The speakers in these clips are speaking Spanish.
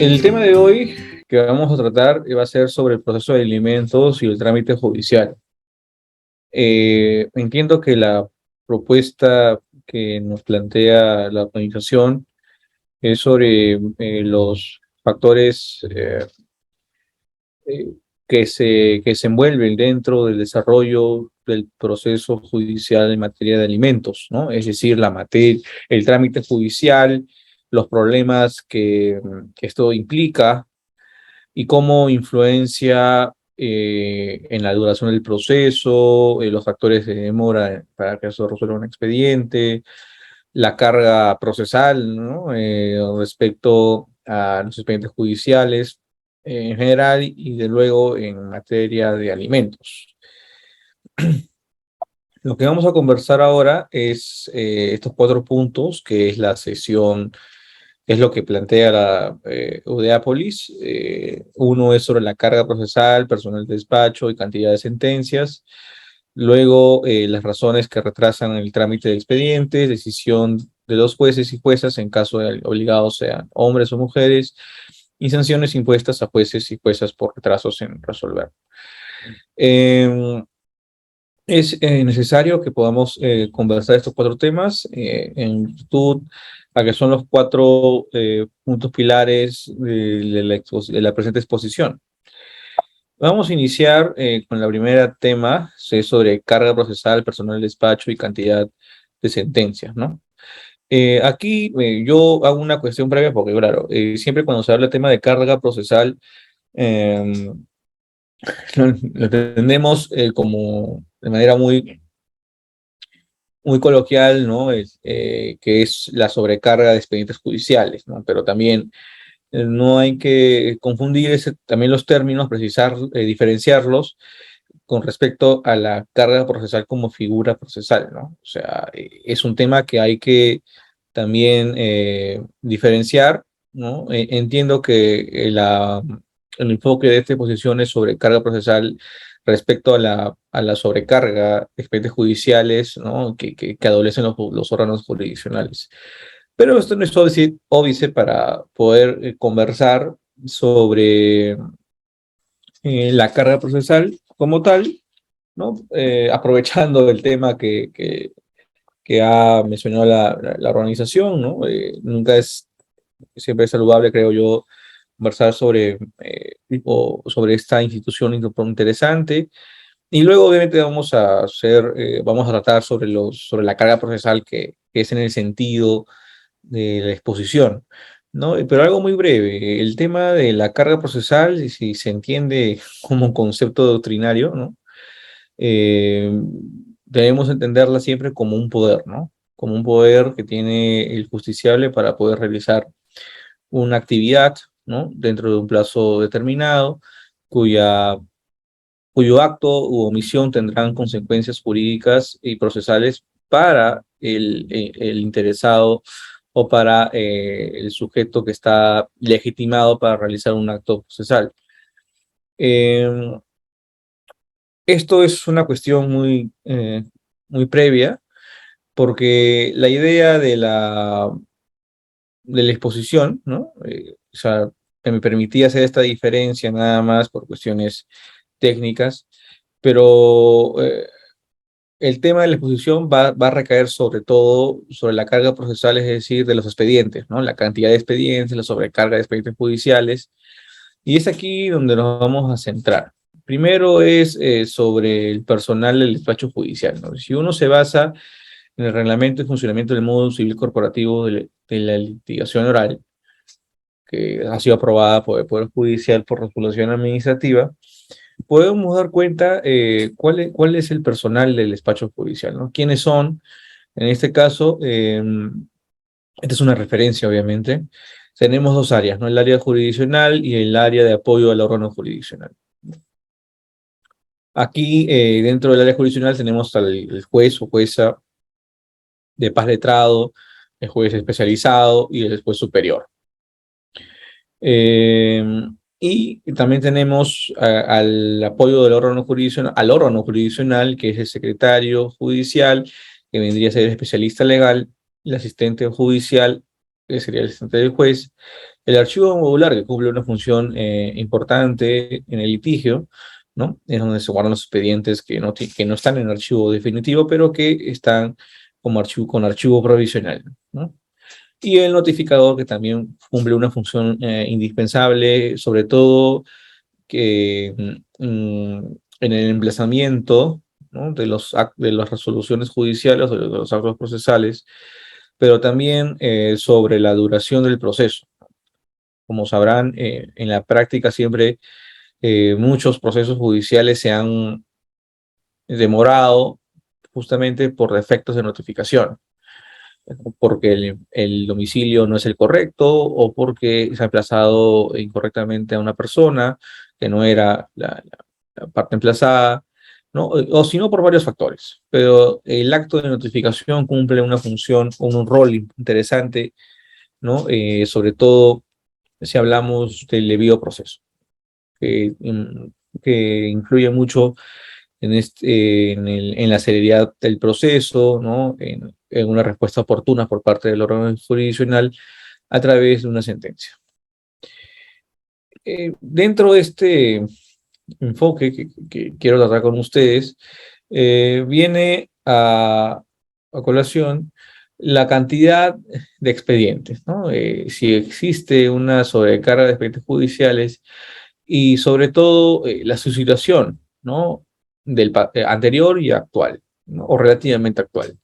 El tema de hoy que vamos a tratar va a ser sobre el proceso de alimentos y el trámite judicial. Entiendo que la propuesta que nos plantea la organización es sobre los factores eh, que se envuelven dentro del desarrollo del proceso judicial en materia de alimentos, ¿no? Es decir, el trámite judicial, los problemas que esto implica y cómo influencia en la duración del proceso, los factores de demora para que se resuelva un expediente, la carga procesal, ¿no? Respecto a los expedientes judiciales en general y de luego en materia de alimentos. Lo que vamos a conversar ahora es estos 4 puntos, que es la sesión, es lo que plantea la UDEAPOLIS. Uno es sobre la carga procesal, personal de despacho y cantidad de sentencias. Luego, las razones que retrasan el trámite de expedientes, decisión de los jueces y juezas en caso de obligados sean hombres o mujeres, y sanciones impuestas a jueces y juezas por retrasos en resolver. Eh, es necesario que podamos conversar estos 4 temas en virtud a que son los 4 puntos pilares de la presente exposición. Vamos a iniciar con la primera tema, es sobre carga procesal, personal de despacho y cantidad de sentencias, ¿no? Aquí yo hago una cuestión previa porque, claro, siempre cuando se habla del tema de carga procesal, eh, lo entendemos como de manera muy coloquial, ¿no? Que es la sobrecarga de expedientes judiciales, ¿no? Pero también no hay que confundir también los términos, precisar, diferenciarlos con respecto a la carga procesal como figura procesal, ¿no? O sea, es un tema que hay que también diferenciar, ¿no? Entiendo que el enfoque de esta exposición es sobre carga procesal respecto a la sobrecarga de expedientes judiciales, ¿no? que adolecen los órganos jurisdiccionales. Pero esto no es óbice para poder conversar sobre la carga procesal como tal, ¿no? Aprovechando el tema que ha mencionado la organización, ¿no? Siempre es saludable, creo yo, conversar sobre esta institución interesante. Y luego, obviamente, vamos a tratar sobre la carga procesal que es en el sentido de la exposición, ¿no? Pero algo muy breve, el tema de la carga procesal, si se entiende como un concepto doctrinario, ¿no? Eh, Debemos entenderla siempre como un poder, ¿no? Como un poder que tiene el justiciable para poder realizar una actividad, ¿no? Dentro de un plazo determinado, cuya cuyo acto u omisión tendrán consecuencias jurídicas y procesales para el interesado o para el sujeto que está legitimado para realizar un acto procesal. Eh, Esto es una cuestión muy previa, porque la idea de la exposición, ¿no? O sea, que me permitía hacer esta diferencia nada más por cuestiones técnicas, pero el tema de la exposición va a recaer sobre todo sobre la carga procesal, es decir, de los expedientes, ¿no? La cantidad de expedientes, la sobrecarga de expedientes judiciales, y es aquí donde nos vamos a centrar. Primero es sobre el personal del despacho judicial, ¿no? Si uno se basa en el reglamento de funcionamiento del modo civil corporativo de la litigación oral, que ha sido aprobada por el Poder Judicial por resolución administrativa, podemos dar cuenta cuál es el personal del despacho judicial, ¿no? ¿Quiénes son? En este caso, esta es una referencia, obviamente. Tenemos 2 áreas, ¿no? El área jurisdiccional y el área de apoyo al órgano jurisdiccional. Aquí, dentro del área jurisdiccional, tenemos el juez o jueza de paz letrado, el juez especializado y el juez superior. Eh, y también tenemos al apoyo al órgano jurisdiccional, que es el secretario judicial, que vendría a ser el especialista legal, el asistente judicial que sería el asistente del juez, el archivo modular, que cumple una función importante en el litigio, ¿no? Es donde se guardan los expedientes que no están en el archivo definitivo, pero que están como archivo, con archivo provisional, ¿no? Y el notificador, que también cumple una función indispensable, sobre todo que en el emplazamiento, ¿no? De las resoluciones judiciales o de los actos procesales, pero también sobre la duración del proceso. Como sabrán, en la práctica siempre muchos procesos judiciales se han demorado justamente por defectos de notificación, porque el domicilio no es el correcto o porque se ha emplazado incorrectamente a una persona que no era la parte emplazada, ¿no? O si no, por varios factores. Pero el acto de notificación cumple una función o un rol interesante, ¿no? Sobre todo si hablamos del debido proceso, que, que influye mucho en la celeridad del proceso, ¿no? En una respuesta oportuna por parte del órgano jurisdiccional a través de una sentencia. Dentro de este enfoque que quiero tratar con ustedes, viene a colación la cantidad de expedientes, ¿no? Si existe una sobrecarga de expedientes judiciales y sobre todo la situación, ¿no? Del anterior y actual, ¿no? O relativamente actual.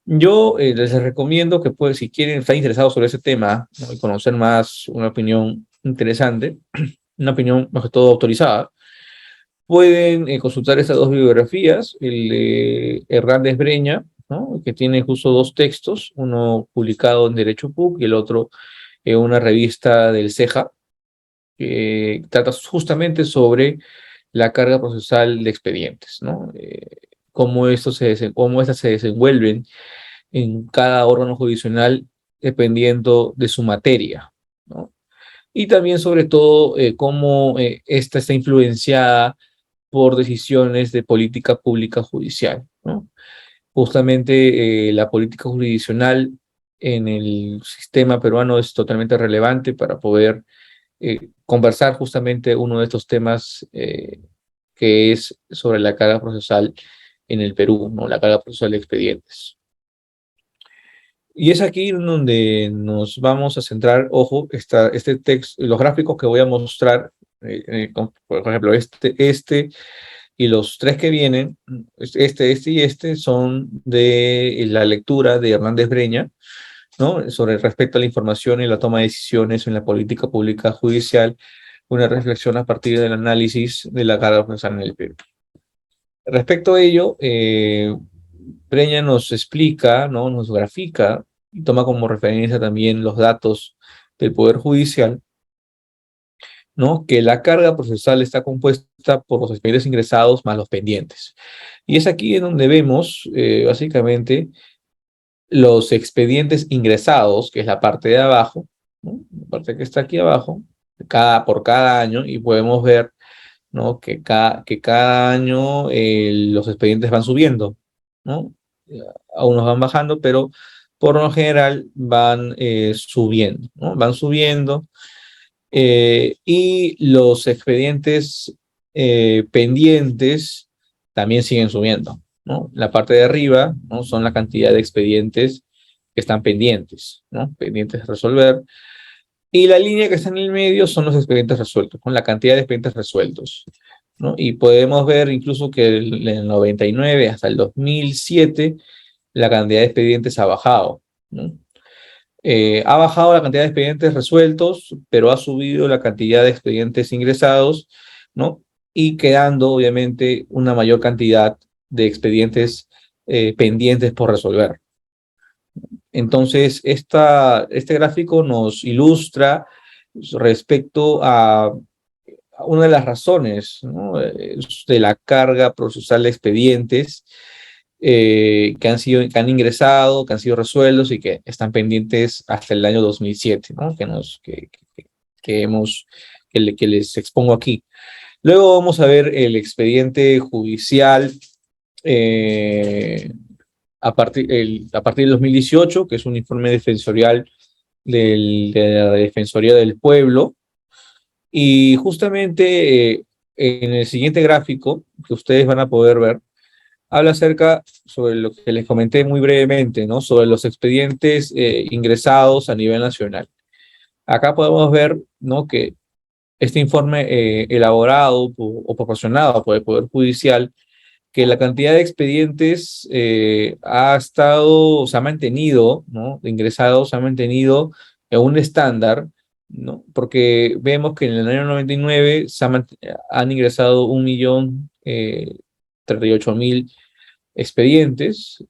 Yo les recomiendo que, pues, si quieren, estar interesados sobre ese tema, ¿no? Y conocer más una opinión interesante, una opinión más que todo autorizada, pueden consultar estas dos bibliografías, el de Hernández Breña, ¿no? Que tiene justo dos textos, uno publicado en Derecho PUC y el otro en una revista del CEJA, que trata justamente sobre la carga procesal de expedientes, ¿no? Cómo, cómo estas se desenvuelven en cada órgano judicial dependiendo de su materia, ¿no? Y también, sobre todo, cómo esta está influenciada por decisiones de política pública judicial, ¿no? Justamente la política jurisdiccional en el sistema peruano es totalmente relevante para poder conversar justamente uno de estos temas que es sobre la carga procesal en el Perú, ¿no? La carga procesal de expedientes. Y es aquí donde nos vamos a centrar, ojo, este texto, los gráficos que voy a mostrar, por ejemplo, este y los tres que vienen, este y este, son de la lectura de Hernández Breña, ¿no? Sobre respecto a la información y la toma de decisiones en la política pública judicial, una reflexión a partir del análisis de la carga procesal en el Perú. Respecto a ello, Breña nos explica, ¿no? Nos grafica y toma como referencia también los datos del Poder Judicial, ¿no? Que la carga procesal está compuesta por los expedientes ingresados más los pendientes. Y es aquí en donde vemos, básicamente, los expedientes ingresados, que es la parte de abajo, ¿no? La parte que está aquí abajo, por cada año, y podemos ver, ¿no? Que cada año los expedientes van subiendo, ¿no? Algunos van bajando, pero por lo general van subiendo, ¿no? Van subiendo y los expedientes pendientes también siguen subiendo, ¿no? La parte de arriba, ¿no? Son la cantidad de expedientes que están pendientes, ¿no? Pendientes de resolver. Y la línea que está en el medio son los expedientes resueltos, con la cantidad de expedientes resueltos, ¿no? Y podemos ver incluso que en el 99 hasta el 2007 la cantidad de expedientes ha bajado, ¿no? Ha bajado la cantidad de expedientes resueltos, pero ha subido la cantidad de expedientes ingresados, ¿no? Y quedando, obviamente, una mayor cantidad de expedientes pendientes por resolver. Entonces, este gráfico nos ilustra respecto a una de las razones, ¿no? De la carga procesal de expedientes que han ingresado, que han sido resueltos y que están pendientes hasta el año 2007, ¿no? Que les expongo aquí. Luego vamos a ver el expediente judicial a partir del 2018, que es un informe defensorial de la Defensoría del Pueblo. Y justamente en el siguiente gráfico que ustedes van a poder ver, habla acerca sobre lo que les comenté muy brevemente, ¿no? Sobre los expedientes ingresados a nivel nacional. Acá podemos ver, ¿no?, que este informe elaborado o proporcionado por el Poder Judicial, que la cantidad de expedientes ha estado, se ha mantenido, ¿no?, de ingresados se ha mantenido en un estándar, ¿no? Porque vemos que en el año 99 han ingresado 1.038.000 expedientes,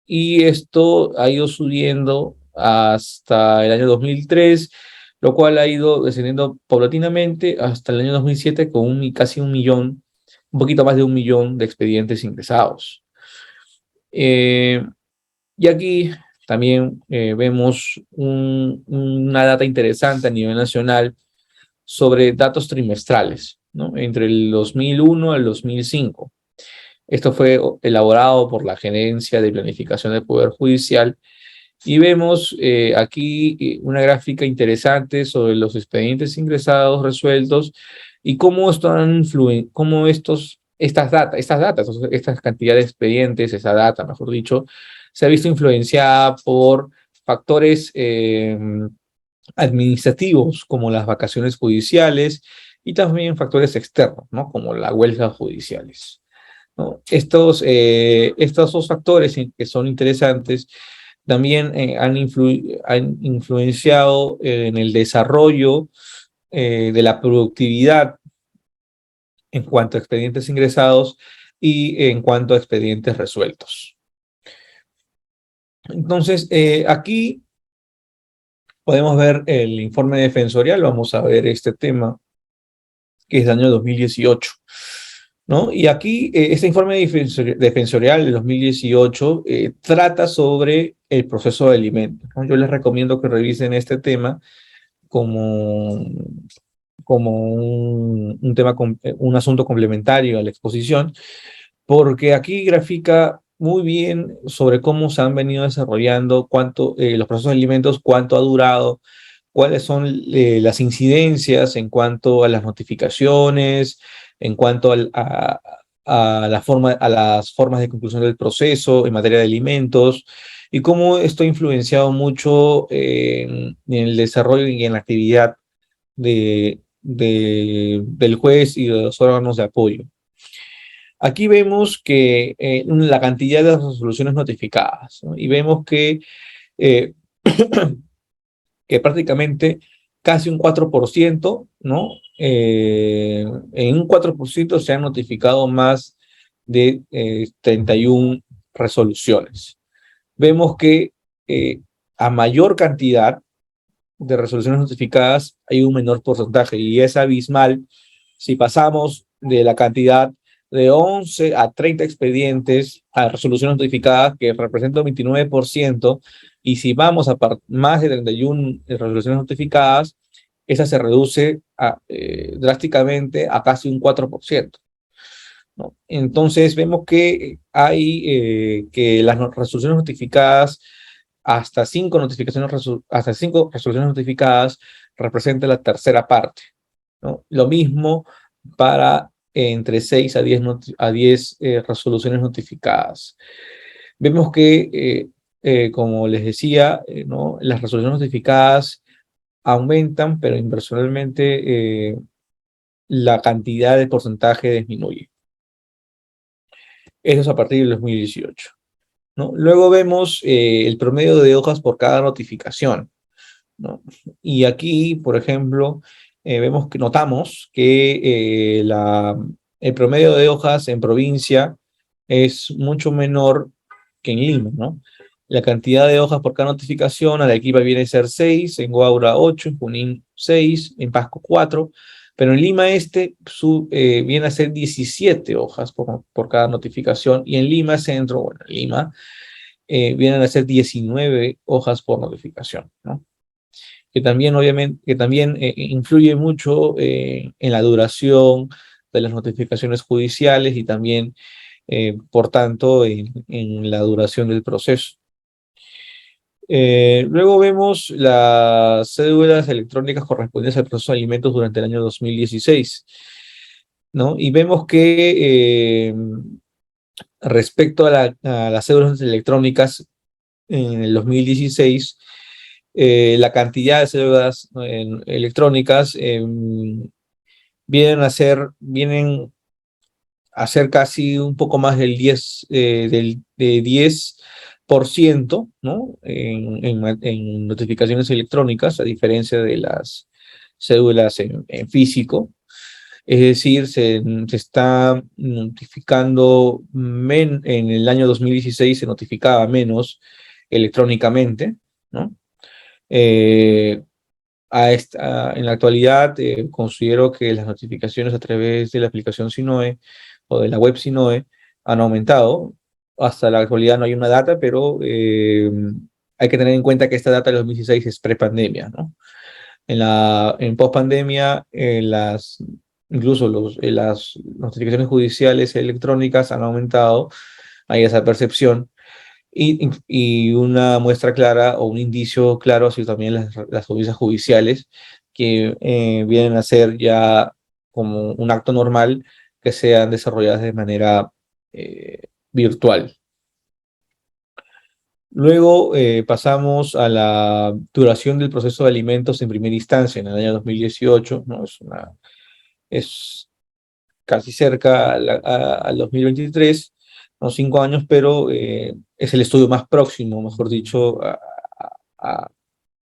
y esto ha ido subiendo hasta el año 2003, lo cual ha ido descendiendo paulatinamente hasta el año 2007 con casi 1.000.000, un poquito más de 1.000.000 de expedientes ingresados. Eh, y aquí también vemos una data interesante a nivel nacional sobre datos trimestrales, ¿no?, entre el 2001 al 2005. Esto fue elaborado por la Gerencia de Planificación del Poder Judicial, y vemos aquí una gráfica interesante sobre los expedientes ingresados, resueltos, y cómo estas cantidades de expedientes, esa data, mejor dicho, se ha visto influenciada por factores administrativos, como las vacaciones judiciales, y también factores externos, ¿no?, como las huelgas judiciales, ¿no? Estos dos factores que son interesantes también han influenciado en el desarrollo de la productividad en cuanto a expedientes ingresados y en cuanto a expedientes resueltos. Entonces, aquí podemos ver el informe defensorial. Vamos a ver este tema, que es del año 2018. ¿No? Y aquí, este informe defensorial de 2018 trata sobre el proceso de alimentos, ¿no? Yo les recomiendo que revisen este tema como, como un asunto complementario a la exposición, porque aquí grafica muy bien sobre cómo se han venido desarrollando, los procesos de alimentos, cuánto ha durado, cuáles son las incidencias en cuanto a las notificaciones, en cuanto a las formas de conclusión del proceso en materia de alimentos, y cómo esto ha influenciado mucho en el desarrollo y en la actividad del juez y de los órganos de apoyo. Aquí vemos que la cantidad de resoluciones notificadas, ¿no? Y vemos eh, que prácticamente casi un 4%, ¿no? En un 4% se han notificado más de 31 resoluciones. Vemos que a mayor cantidad de resoluciones notificadas hay un menor porcentaje, y es abismal si pasamos de la cantidad de 11 a 30 expedientes a resoluciones notificadas, que representa un 29%, y si vamos a más de 31 resoluciones notificadas, esa se reduce drásticamente a casi un 4%, ¿no? Entonces vemos que que las resoluciones notificadas, hasta cinco resoluciones notificadas, representa la tercera parte, ¿no? Lo mismo para entre 6 a 10 resoluciones notificadas. Vemos que, como les decía, ¿no?, las resoluciones notificadas aumentan, pero inversamente la cantidad de porcentaje disminuye. Eso es a partir del 2018, ¿no? Luego vemos el promedio de hojas por cada notificación, ¿no? Y aquí, por ejemplo, notamos que el promedio de hojas en provincia es mucho menor que en Lima, ¿no? La cantidad de hojas por cada notificación: Arequipa viene a ser 6, en Huaura 8, en Junín 6, en Pasco 4, pero en Lima viene a ser 17 hojas por cada notificación, y en Lima Centro, bueno, en Lima, vienen a ser 19 hojas por notificación, ¿no? Que también, obviamente, influye mucho en la duración de las notificaciones judiciales, y también, por tanto, en la duración del proceso. Luego vemos las cédulas electrónicas correspondientes al proceso de alimentos durante el año 2016, ¿no? Y vemos que respecto a las cédulas electrónicas en el 2016, la cantidad de cédulas electrónicas vienen a ser casi un poco más de 10%, ¿no? En notificaciones electrónicas, a diferencia de las cédulas en físico. Es decir, se está notificando, en el año 2016 se notificaba menos electrónicamente, ¿no? Eh, en la actualidad, considero que las notificaciones a través de la aplicación Sinoe o de la web Sinoe han aumentado. Hasta la actualidad no hay una data, pero hay que tener en cuenta que esta data del 2016 es prepandemia, ¿no? En post-pandemia, incluso las notificaciones judiciales electrónicas han aumentado, hay esa percepción, y una muestra clara o un indicio claro ha sido también las audiencias judiciales, que vienen a ser ya como un acto normal, que sean desarrolladas de manera virtual. Luego pasamos a la duración del proceso de alimentos en primera instancia en el año 2018, ¿no? Es casi cerca al 2023, ¿no? 5 años, pero es el estudio más próximo, mejor dicho, a-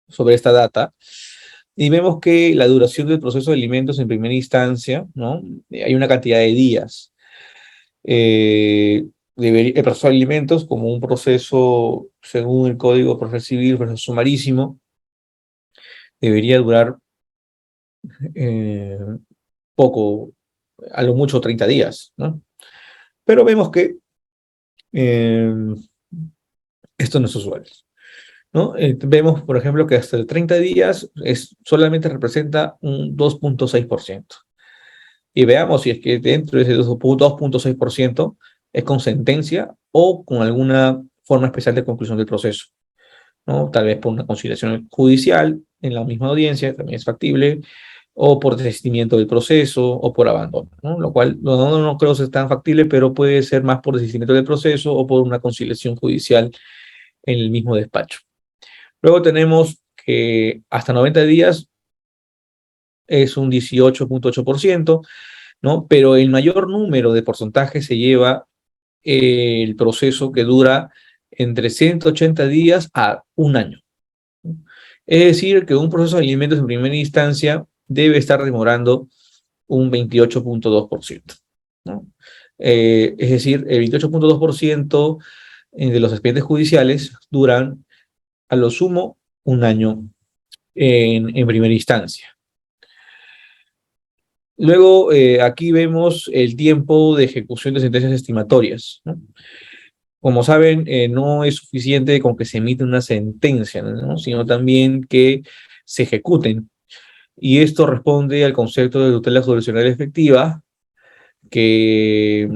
sobre esta data. Y vemos que la duración del proceso de alimentos en primera instancia, ¿no? Hay una cantidad de días. El proceso de alimentos, como un proceso, según el Código Procesal Civil, proceso sumarísimo, debería durar eh, poco, a lo mucho 30 días, ¿no? Pero vemos que eh, esto no es usual, ¿no? Vemos, por ejemplo, que hasta el 30 días solamente representa un 2,6%. Y veamos si es que dentro de ese 2,6% es con sentencia o con alguna forma especial de conclusión del proceso, ¿no? Tal vez por una conciliación judicial en la misma audiencia, también es factible, o por desistimiento del proceso o por abandono, ¿no? Lo cual no creo que sea tan factible, pero puede ser más por desistimiento del proceso o por una conciliación judicial en el mismo despacho. Luego tenemos que hasta 90 días es un 18,8%, ¿no? Pero el mayor número de porcentajes se lleva el proceso, que dura entre 180 días a un año. Es decir, que un proceso de alimentos en primera instancia debe estar demorando un 28,2%, ¿no? Es decir, el 28,2% de los expedientes judiciales duran a lo sumo un año en primera instancia. Luego, aquí vemos el tiempo de ejecución de sentencias estimatorias, ¿no? Como saben, no es suficiente con que se emite una sentencia, ¿no? Sino también que se ejecuten. Y esto responde al concepto de tutela jurisdiccional efectiva, que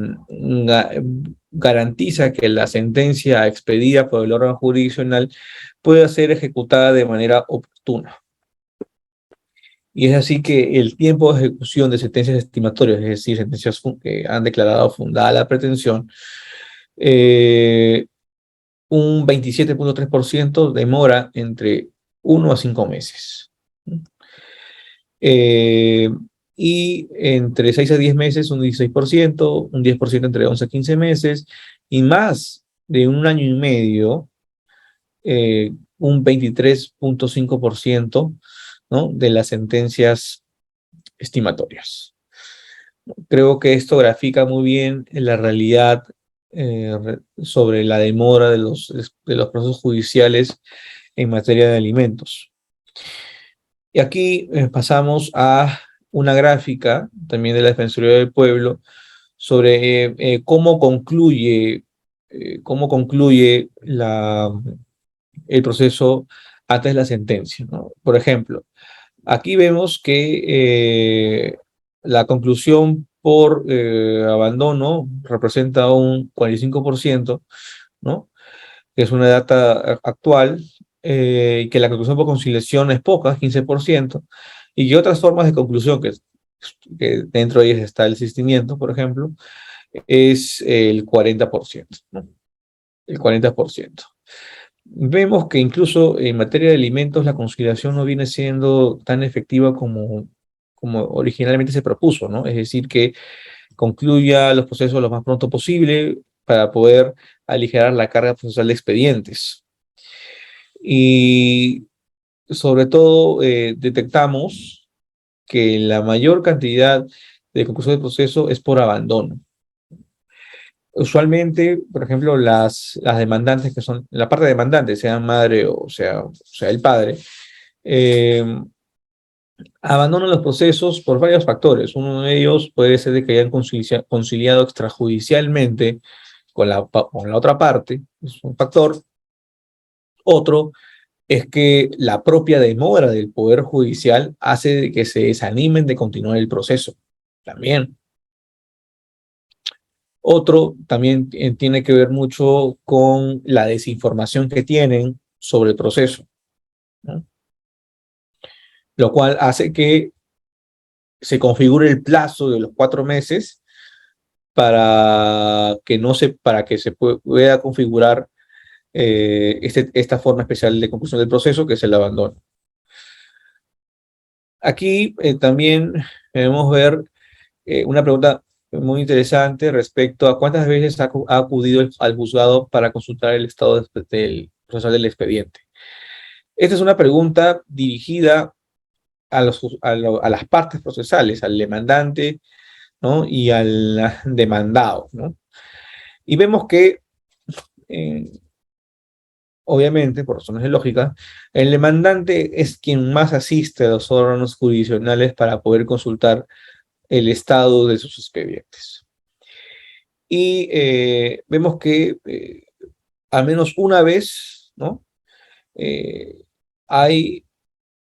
garantiza que la sentencia expedida por el órgano jurisdiccional pueda ser ejecutada de manera oportuna. Y es así que el tiempo de ejecución de sentencias estimatorias, es decir, sentencias que han declarado fundada la pretensión, un 27,3% demora entre 1 a 5 meses. Eh, y entre 6 a 10 meses un 16%, un 10% entre 11 a 15 meses, y más de un año y medio, un 23,5%, ¿no? De las sentencias estimatorias. Creo que esto grafica muy bien la realidad sobre la demora de los procesos judiciales en materia de alimentos. Y aquí pasamos a una gráfica también de la Defensoría del Pueblo sobre cómo concluye el proceso antes de la sentencia, ¿no? Por ejemplo, aquí vemos que la conclusión por abandono representa un 45%, ¿no? Que es una data actual, que la conclusión por conciliación es poca, 15%, y que otras formas de conclusión, que dentro de ellas está el desistimiento, por ejemplo, es el 40%, ¿no? El 40%. Vemos que incluso en materia de alimentos la conciliación no viene siendo tan efectiva como originalmente se propuso, ¿no? Es decir, que concluya los procesos lo más pronto posible para poder aligerar la carga procesal de expedientes. Y sobre todo detectamos que la mayor cantidad de conclusión de proceso es por abandono. Usualmente, por ejemplo, las demandantes que son, la parte demandante, sea madre o sea el padre, eh, abandonan los procesos por varios factores. Uno de ellos puede ser de que hayan conciliado extrajudicialmente con la otra parte, es un factor. Otro es que la propia demora del Poder Judicial hace de que se desanimen de continuar el proceso. También. Otro también tiene que ver mucho con la desinformación que tienen sobre el proceso, ¿no? Lo cual hace que se configure el plazo de los 4 meses para que se pueda configurar esta forma especial de conclusión del proceso, que es el abandono. Aquí también debemos ver una pregunta muy interesante respecto a cuántas veces ha acudido al juzgado para consultar el estado del procesal del expediente. Esta es una pregunta dirigida a las partes procesales, al demandante, ¿no? Y al demandado, ¿no? Y vemos que, eh, obviamente, por razones de lógica, el demandante es quien más asiste a los órganos jurisdiccionales para poder consultar el estado de sus expedientes. Y vemos que al menos una vez, ¿no? Eh, hay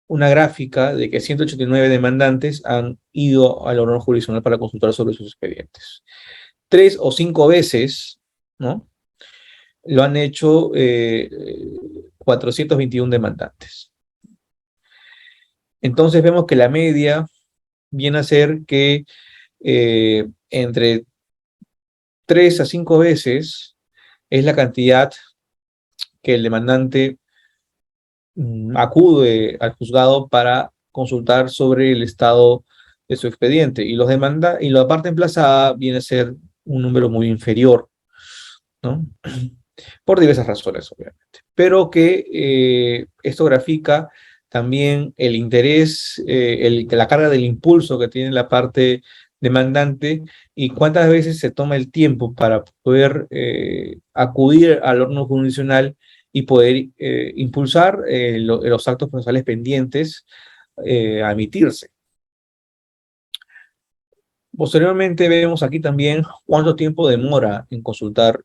una gráfica de que 189 demandantes han ido al órgano jurisdiccional para consultar sobre sus expedientes. 3 o 5 veces, ¿no? Lo han hecho 421 demandantes. Entonces vemos que la media viene a ser que entre 3 a 5 veces es la cantidad que el demandante acude al juzgado para consultar sobre el estado de su expediente. Y la parte emplazada viene a ser un número muy inferior, ¿no? Por diversas razones, obviamente. Pero que esto grafica también el interés, la carga del impulso que tiene la parte demandante y cuántas veces se toma el tiempo para poder acudir al órgano jurisdiccional y poder impulsar los actos procesales pendientes a emitirse. Posteriormente vemos aquí también cuánto tiempo demora en consultar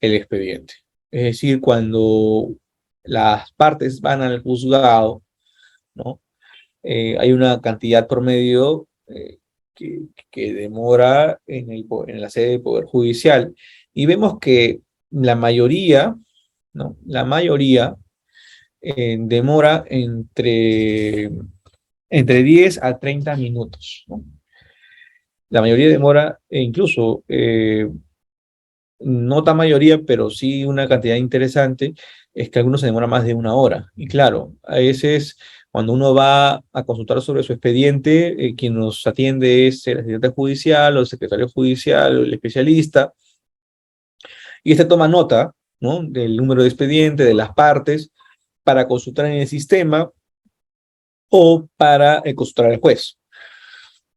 el expediente. Es decir, cuando las partes van al juzgado, ¿no? Hay una cantidad promedio que demora en la sede del Poder Judicial. Y vemos que la mayoría, ¿no? La mayoría demora entre 10 a 30 minutos, ¿no? La mayoría demora, e incluso no tan mayoría, pero sí una cantidad interesante, es que algunos se demoran más de 1 hora. Y claro, a veces cuando uno va a consultar sobre su expediente, quien nos atiende es el asistente judicial o el secretario judicial o el especialista, y este toma nota, ¿no? Del número de expediente, de las partes, para consultar en el sistema o para consultar al juez.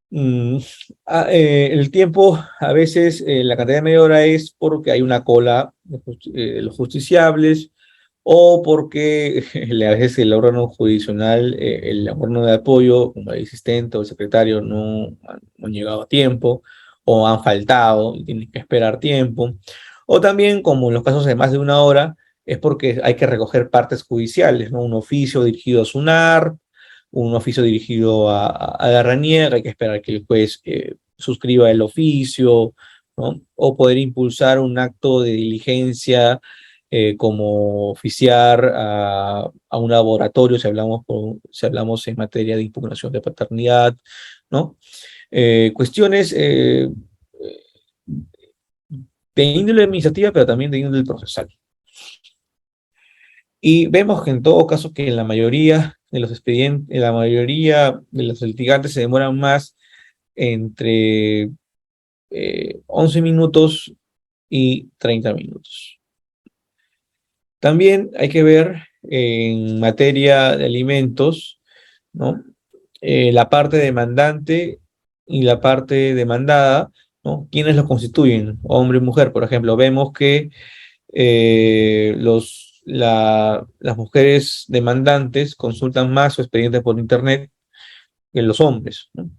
Mm, el tiempo, a veces, la cantidad de media hora es porque hay una cola de los justiciables o porque a veces el órgano jurisdiccional, el órgano de apoyo, como el asistente o el secretario, no han llegado a tiempo o han faltado y tienen que esperar tiempo. O también, como en los casos de más de 1 hora, es porque hay que recoger partes judiciales, ¿no? Un oficio dirigido a SUNAR, un oficio dirigido a la reniega, hay que esperar que el juez suscriba el oficio, ¿no? O poder impulsar un acto de diligencia como oficiar a un laboratorio si hablamos en materia de impugnación de paternidad, ¿no? Cuestiones de índole administrativa, pero también de índole procesal. Y vemos que en todo caso que en la mayoría de los expedientes, en la mayoría de los litigantes se demoran más entre 11 minutos y 30 minutos. También hay que ver en materia de alimentos, ¿no? La parte demandante y la parte demandada, ¿no? ¿Quiénes lo constituyen? Hombre y mujer, por ejemplo. Vemos que las mujeres demandantes consultan más su expediente por internet que los hombres, ¿no?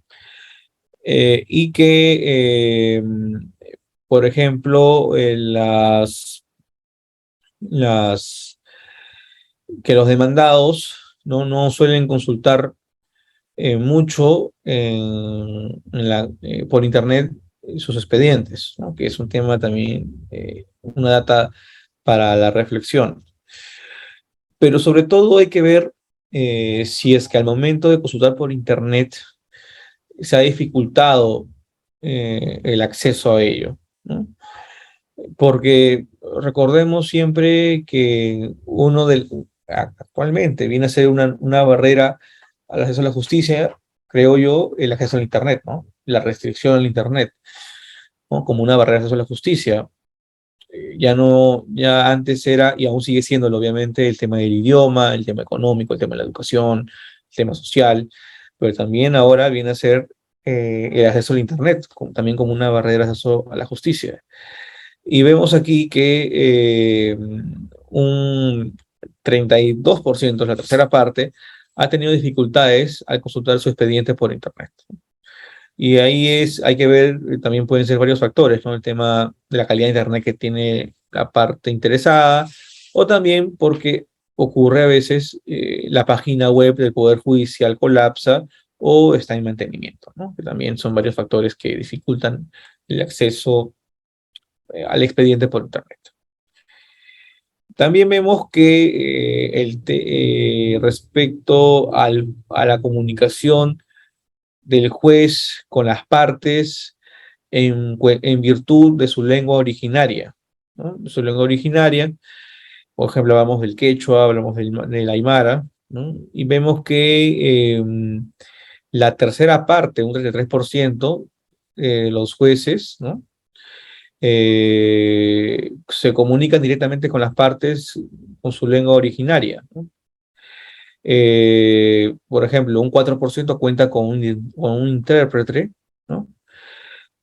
Y que, por ejemplo, las, que los demandados no suelen consultar mucho por internet sus expedientes, ¿no? Que es un tema también, una data para la reflexión. Pero sobre todo hay que ver si es que al momento de consultar por internet se ha dificultado el acceso a ello, ¿no? Porque recordemos siempre que actualmente viene a ser una barrera al acceso a la justicia, creo yo, el acceso al Internet, ¿no? La restricción al Internet, ¿no? Como una barrera al acceso a la justicia. Ya no, ya antes era, y aún sigue siendo, obviamente, el tema del idioma, el tema económico, el tema de la educación, el tema social, pero también ahora viene a ser el acceso al Internet, también como una barrera de acceso a la justicia. Y vemos aquí que un 32%, la tercera parte, ha tenido dificultades al consultar su expediente por Internet. Y ahí hay que ver, también pueden ser varios factores, ¿no? El tema de la calidad de Internet que tiene la parte interesada, o también porque ocurre a veces la página web del Poder Judicial colapsa o está en mantenimiento, ¿no? Que también son varios factores que dificultan el acceso al expediente por Internet. También vemos que respecto a la comunicación del juez con las partes en virtud de su lengua originaria, ¿no? Su lengua originaria, por ejemplo, hablamos del quechua, hablamos del aymara, ¿no? Y vemos que la tercera parte, un 33%, los jueces, ¿no? Se comunican directamente con las partes con su lengua originaria, ¿no? Por ejemplo, un 4% cuenta con un intérprete, ¿no?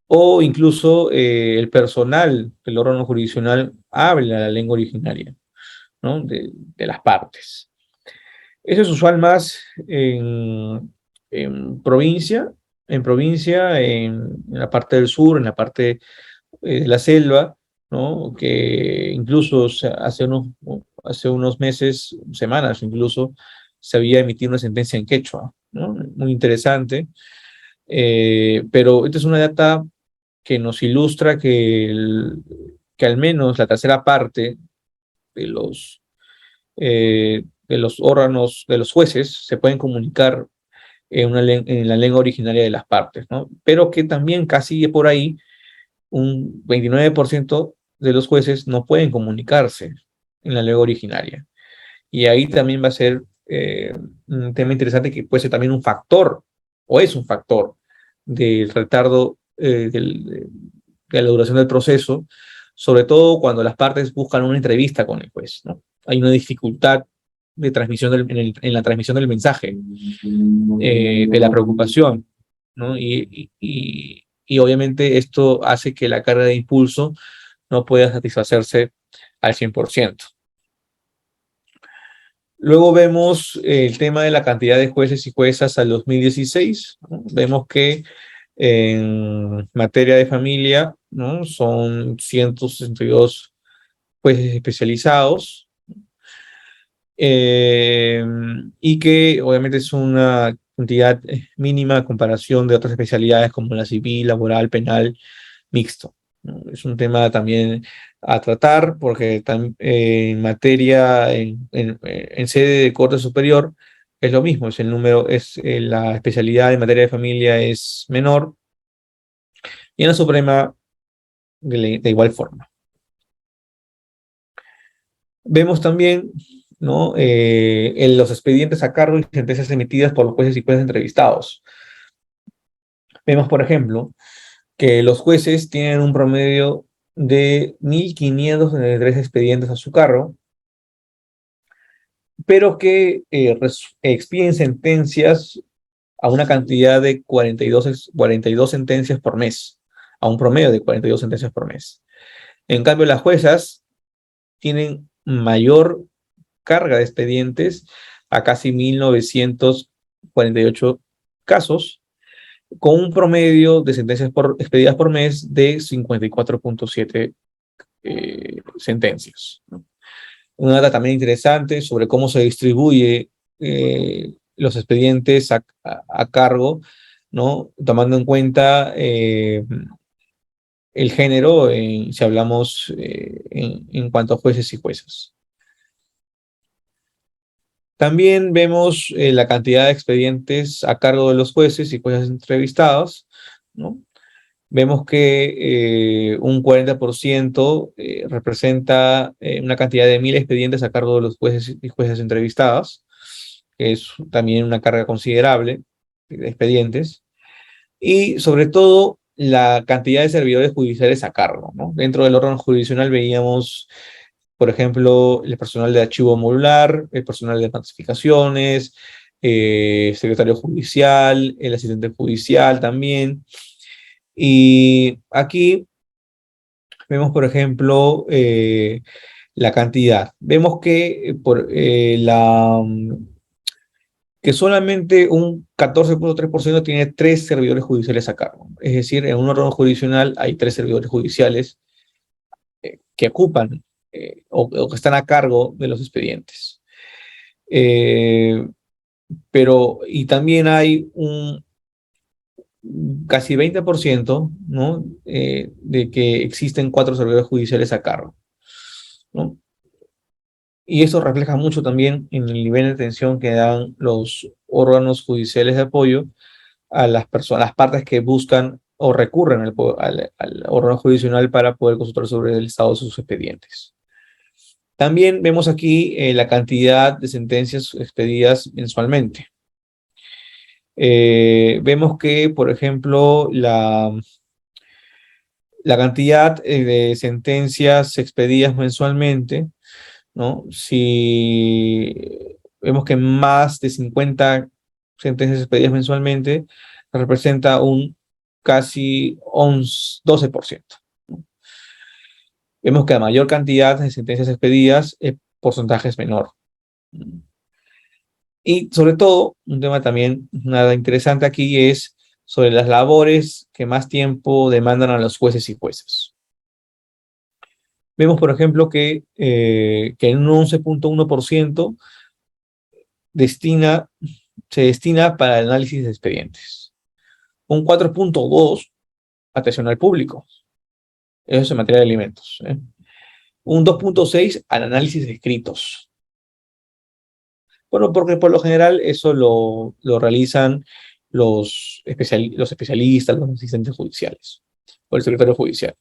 O incluso el personal del órgano jurisdiccional habla la lengua originaria, ¿no? De las partes. Eso es usual más en provincia, en la parte del sur, en la parte de la selva, ¿no? Que incluso hace unos meses, semanas incluso, se había emitido una sentencia en quechua, ¿no? Muy interesante. Pero esta es una data que nos ilustra que al menos la tercera parte de los órganos, de los jueces, se pueden comunicar en la lengua originaria de las partes, ¿no? Pero que también casi por ahí un 29% de los jueces no pueden comunicarse en la lengua originaria. Y ahí también va a ser un tema interesante que puede ser también un factor, o es un factor, del retardo de la duración del proceso, sobre todo cuando las partes buscan una entrevista con el juez, ¿no? Hay una dificultad de transmisión en la transmisión del mensaje, de la preocupación, ¿no? Y obviamente esto hace que la carga de impulso no pueda satisfacerse al 100%. Luego vemos el tema de la cantidad de jueces y juezas al 2016, ¿no? Vemos que en materia de familia, ¿no? Son 162 jueces especializados, y que obviamente es una cantidad mínima a comparación de otras especialidades como la civil, laboral, penal, mixto. ¿no? Es un tema también a tratar porque en materia, en sede de corte superior, es lo mismo, es el número, la especialidad en materia de familia es menor y en la Suprema de igual forma. Vemos también, ¿no? En los expedientes a cargo y sentencias emitidas por los jueces y jueces entrevistados. Vemos, por ejemplo, que los jueces tienen un promedio de 1.573 expedientes a su cargo, pero que expiden sentencias a una cantidad de 42 sentencias por mes, a un promedio de 42 sentencias por mes. En cambio, las juezas tienen mayor carga de expedientes a casi 1.948 casos, con un promedio de sentencias expedidas por mes de 54.7 sentencias, ¿no? Una data también interesante sobre cómo se distribuye los expedientes a cargo, ¿no? Tomando en cuenta el género, si hablamos en cuanto a jueces y juezas. También vemos la cantidad de expedientes a cargo de los jueces y jueces entrevistados, ¿no? Vemos que un 40% representa una cantidad de 1.000 expedientes a cargo de los jueces y jueces entrevistados, que es también una carga considerable de expedientes, y sobre todo la cantidad de servidores judiciales a cargo, ¿no? Dentro del órgano jurisdiccional veíamos, por ejemplo, el personal de archivo modular, el personal de notificaciones, secretario judicial, el asistente judicial también. Y aquí vemos, por ejemplo, la cantidad. Vemos que solamente un 14.3% tiene 3 servidores judiciales a cargo. Es decir, en un órgano jurisdiccional hay 3 servidores judiciales que ocupan o que están a cargo de los expedientes. Y también hay un casi 20%, ¿no? De que existen 4 servidores judiciales a cargo, ¿no? Y eso refleja mucho también en el nivel de atención que dan los órganos judiciales de apoyo a las personas, las partes que buscan o recurren al órgano judicial para poder consultar sobre el estado de sus expedientes. También vemos aquí la cantidad de sentencias expedidas mensualmente. Vemos que, por ejemplo, la cantidad de sentencias expedidas mensualmente, ¿no? Si vemos que más de 50 sentencias expedidas mensualmente representa un casi 12%, ¿no? Vemos que a mayor cantidad de sentencias expedidas, el porcentaje es menor. Y sobre todo, un tema también nada interesante aquí es sobre las labores que más tiempo demandan a los jueces y juezas. Vemos, por ejemplo, que en un 11.1% se destina para el análisis de expedientes. Un 4.2% atención al público. Eso es en materia de alimentos, ¿eh? Un 2.6% al análisis de escritos. Bueno, porque por lo general eso lo realizan los especialistas, los asistentes judiciales o el secretario judicial.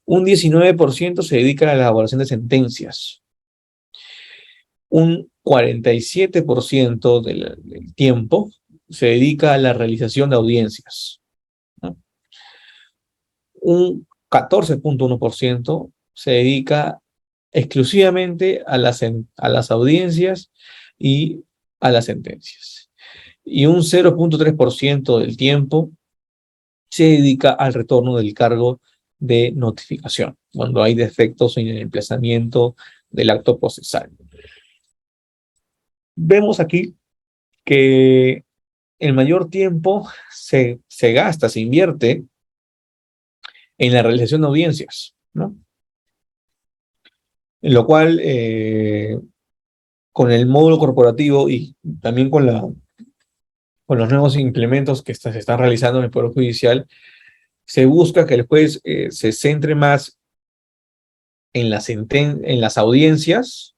Un 19% se dedica a la elaboración de sentencias. Un 47% del tiempo se dedica a la realización de audiencias, ¿no? Un 14.1% se dedica exclusivamente a las audiencias y a las sentencias. Y un 0.3% del tiempo se dedica al retorno del cargo de notificación, cuando hay defectos en el emplazamiento del acto procesal. Vemos aquí que el mayor tiempo se gasta, se invierte en la realización de audiencias, ¿no? En lo cual, con el módulo corporativo y también con los nuevos implementos que se están realizando en el Poder Judicial, Se busca que el juez se centre más en en las audiencias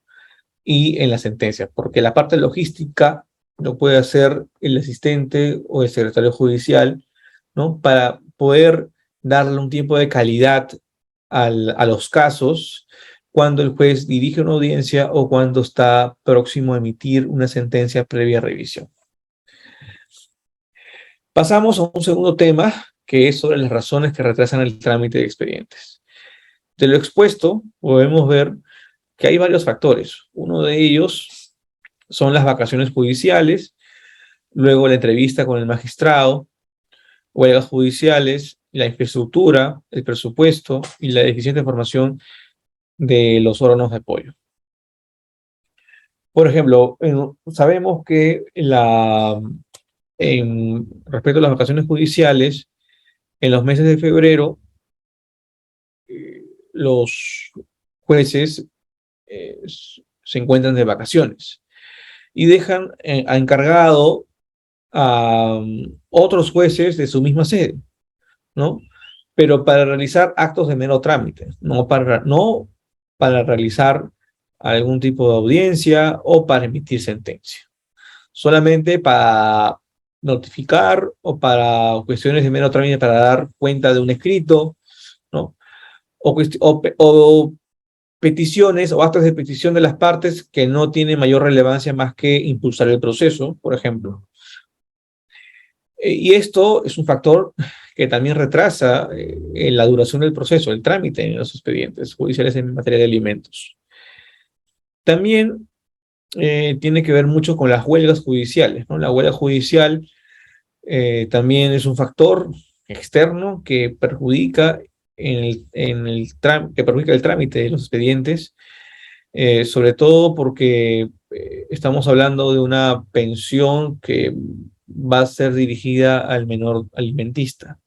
y en la sentencia, porque la parte logística lo puede hacer el asistente o el secretario judicial, ¿no? Para poder darle un tiempo de calidad a los casos cuando el juez dirige una audiencia o cuando está próximo a emitir una sentencia previa revisión. Pasamos a un segundo tema, que es sobre las razones que retrasan el trámite de expedientes. De lo expuesto, podemos ver que hay varios factores. Uno de ellos son las vacaciones judiciales, luego la entrevista con el magistrado, huelgas judiciales, la infraestructura, el presupuesto y la deficiente formación de los órganos de apoyo. Por ejemplo, sabemos que respecto a las vacaciones judiciales, en los meses de febrero, los jueces se encuentran de vacaciones y dejan a encargado a otros jueces de su misma sede, ¿no? Pero para realizar actos de mero trámite, no para realizar algún tipo de audiencia o para emitir sentencia. Solamente para notificar o para cuestiones de mero trámite, para dar cuenta de un escrito, ¿no? O peticiones o actas de petición de las partes que no tienen mayor relevancia más que impulsar el proceso, por ejemplo. Y esto es un factor que también retrasa la duración del proceso, el trámite en los expedientes judiciales en materia de alimentos. También tiene que ver mucho con las huelgas judiciales, ¿no? La huelga judicial también es un factor externo que perjudica, que perjudica el trámite de los expedientes, sobre todo porque estamos hablando de una pensión que va a ser dirigida al menor alimentista.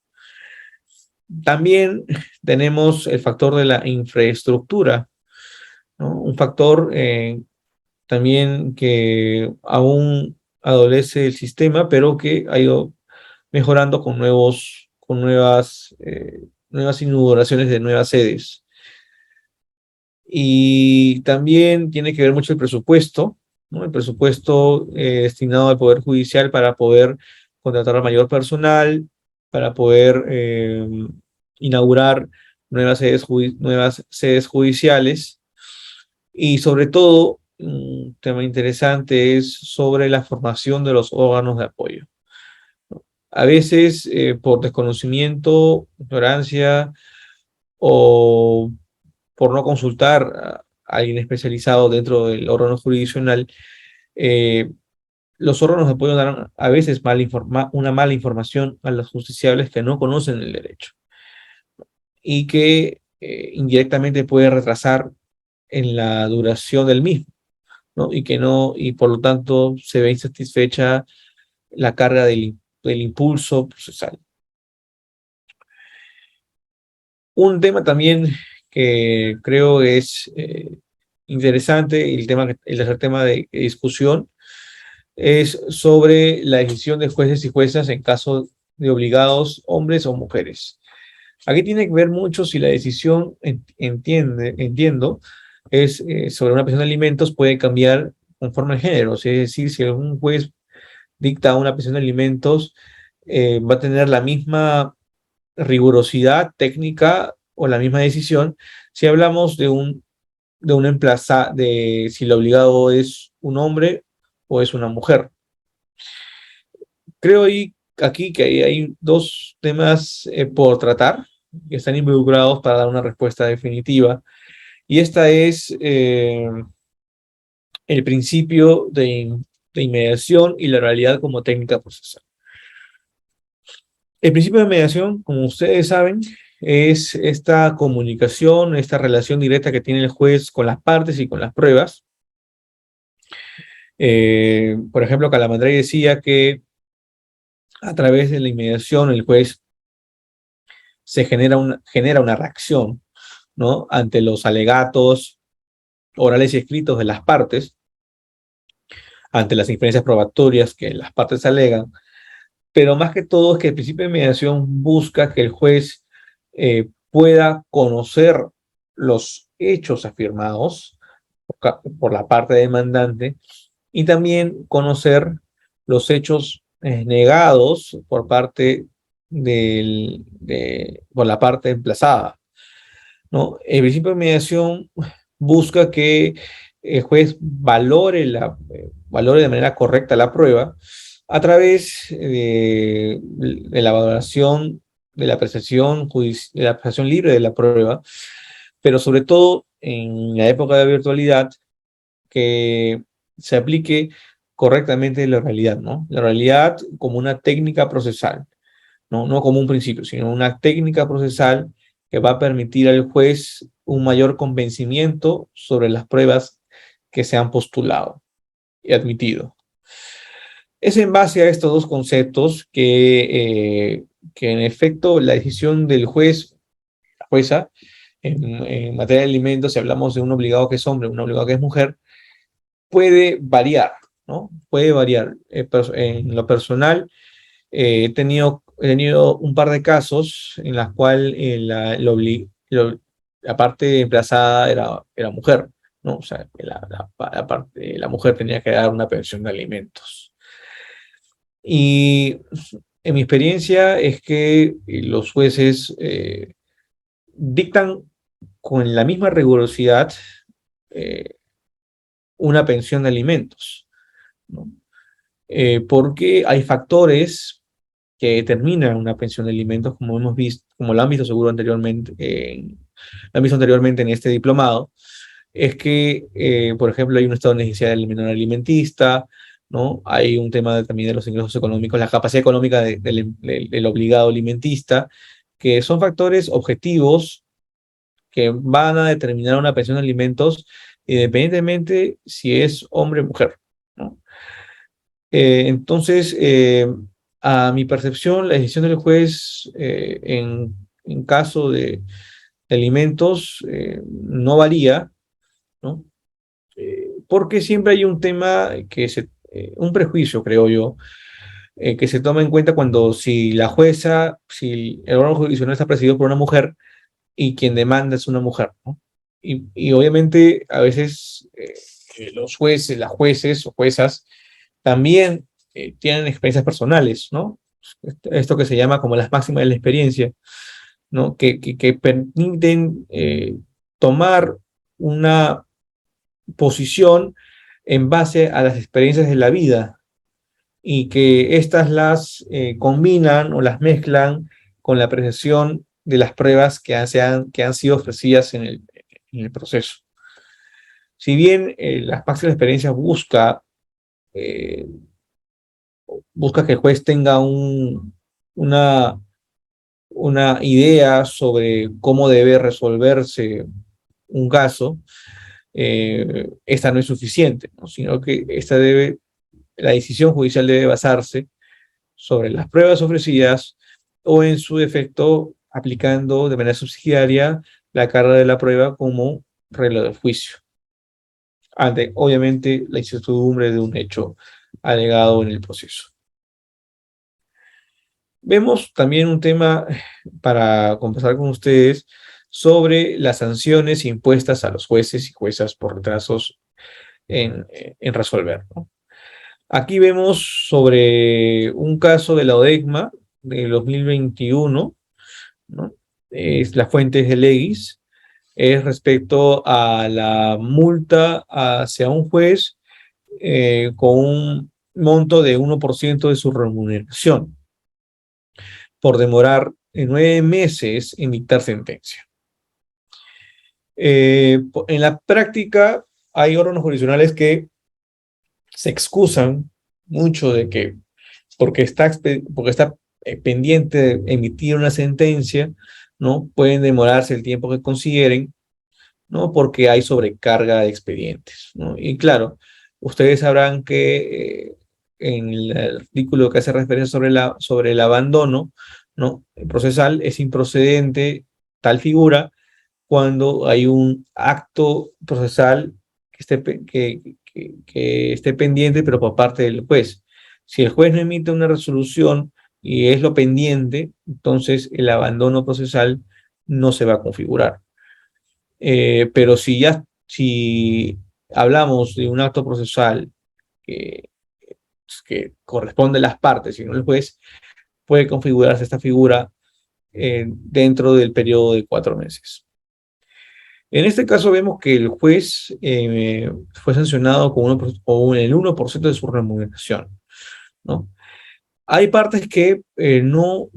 También tenemos el factor de la infraestructura, ¿no? Un factor también que aún adolece el sistema, pero que ha ido mejorando con nuevas inauguraciones de nuevas sedes. Y también tiene que ver mucho el presupuesto, ¿no? El presupuesto destinado al Poder Judicial para poder contratar a mayor personal, para poder inaugurar nuevas sedes judiciales. Y sobre todo, un tema interesante es sobre la formación de los órganos de apoyo. A veces, por desconocimiento, ignorancia o por no consultar a alguien especializado dentro del órgano jurisdiccional, eh, los órganos de apoyo dan a veces una mala información a los justiciables que no conocen el derecho y que indirectamente puede retrasar en la duración del mismo, ¿no? Y por lo tanto se ve insatisfecha la carga del impulso procesal. Un tema también que creo es interesante, y el tercer tema de discusión, es sobre la decisión de jueces y juezas en caso de obligados, hombres o mujeres. Aquí tiene que ver mucho si la decisión, entiendo, es sobre una pensión de alimentos, puede cambiar conforme al género. Es decir, si algún juez dicta una pensión de alimentos, va a tener la misma rigurosidad técnica o la misma decisión si hablamos de si el obligado es un hombre o es una mujer. Creo aquí que hay dos temas por tratar que están involucrados para dar una respuesta definitiva. Y esta es el principio de inmediación y la realidad como técnica procesal. El principio de mediación, como ustedes saben, es esta comunicación, esta relación directa que tiene el juez con las partes y con las pruebas. Por ejemplo, Calamandrei decía que a través de la inmediación el juez se genera una reacción, ¿no? Ante los alegatos orales y escritos de las partes, ante las inferencias probatorias que las partes alegan, pero más que todo es que el principio de mediación busca que el juez pueda conocer los hechos afirmados por la parte demandante y también conocer los hechos negados por parte por la parte emplazada, ¿no? El principio de mediación busca que el juez valore de manera correcta la prueba a través de la valoración de la apreciación libre de la prueba, pero sobre todo en la época de virtualidad, que se aplique correctamente la realidad, ¿no? La realidad como una técnica procesal, ¿no? No como un principio, sino una técnica procesal que va a permitir al juez un mayor convencimiento sobre las pruebas que se han postulado y admitido. Es en base a estos dos conceptos que en efecto la decisión del juez, la jueza, en materia de alimentos, si hablamos de un obligado que es hombre, un obligado que es mujer, puede variar, ¿no? Puede variar. En lo personal, he tenido un par de casos en las cuales la parte emplazada era mujer, ¿no? O sea, la mujer tenía que dar una pensión de alimentos. Y en mi experiencia es que los jueces dictan con la misma rigurosidad eh, una pensión de alimentos, ¿no? Porque hay factores que determinan una pensión de alimentos, como hemos visto, como lo han visto seguro anteriormente, lo han visto anteriormente en este diplomado, es que, por ejemplo, hay un estado de necesidad del menor alimentista, ¿no? Hay un tema también de los ingresos económicos, la capacidad económica del obligado alimentista, que son factores objetivos que van a determinar una pensión de alimentos independientemente si es hombre o mujer, ¿no? Entonces, a mi percepción, la decisión del juez en caso de alimentos no varía, ¿no? Porque siempre hay un tema un prejuicio, creo yo, que se toma en cuenta cuando si el órgano jurisdiccional está presidido por una mujer y quien demanda es una mujer, ¿no? Y obviamente a veces los jueces, las jueces o juezas también tienen experiencias personales, ¿no? Esto que se llama como las máximas de la experiencia, ¿no? Que permiten tomar una posición en base a las experiencias de la vida y que éstas las combinan o las mezclan con la apreciación de las pruebas que han sido ofrecidas en el proceso. Si bien las máximas de experiencia eh, busca que el juez tenga una, una idea sobre cómo debe resolverse un caso, esta no es suficiente, ¿no? Sino que la decisión judicial debe basarse sobre las pruebas ofrecidas o en su defecto aplicando de manera subsidiaria la carga de la prueba como regla del juicio, ante obviamente la incertidumbre de un hecho alegado en el proceso. Vemos también un tema para conversar con ustedes sobre las sanciones impuestas a los jueces y juezas por retrasos en resolver, ¿no? Aquí vemos sobre un caso de la ODECMA de 2021, ¿no? La fuente es de Legis, es respecto a la multa hacia un juez con un monto de 1% de su remuneración por demorar 9 meses en dictar sentencia. En la práctica hay órganos jurisdiccionales que se excusan mucho de que porque está pendiente de emitir una sentencia, ¿no? Pueden demorarse el tiempo que consideren, ¿no? Porque hay sobrecarga de expedientes, ¿no? Y claro, ustedes sabrán que en el artículo que hace referencia sobre el abandono, ¿no? Procesal es improcedente tal figura cuando hay un acto procesal que esté pendiente, pero por parte del juez. Si el juez no emite una resolución y es lo pendiente, entonces el abandono procesal no se va a configurar. Pero si hablamos de un acto procesal que, que corresponde a las partes y no el juez, puede configurarse esta figura dentro del periodo de 4 meses. En este caso vemos que el juez fue sancionado con el 1% de su remuneración, ¿no? Hay partes que no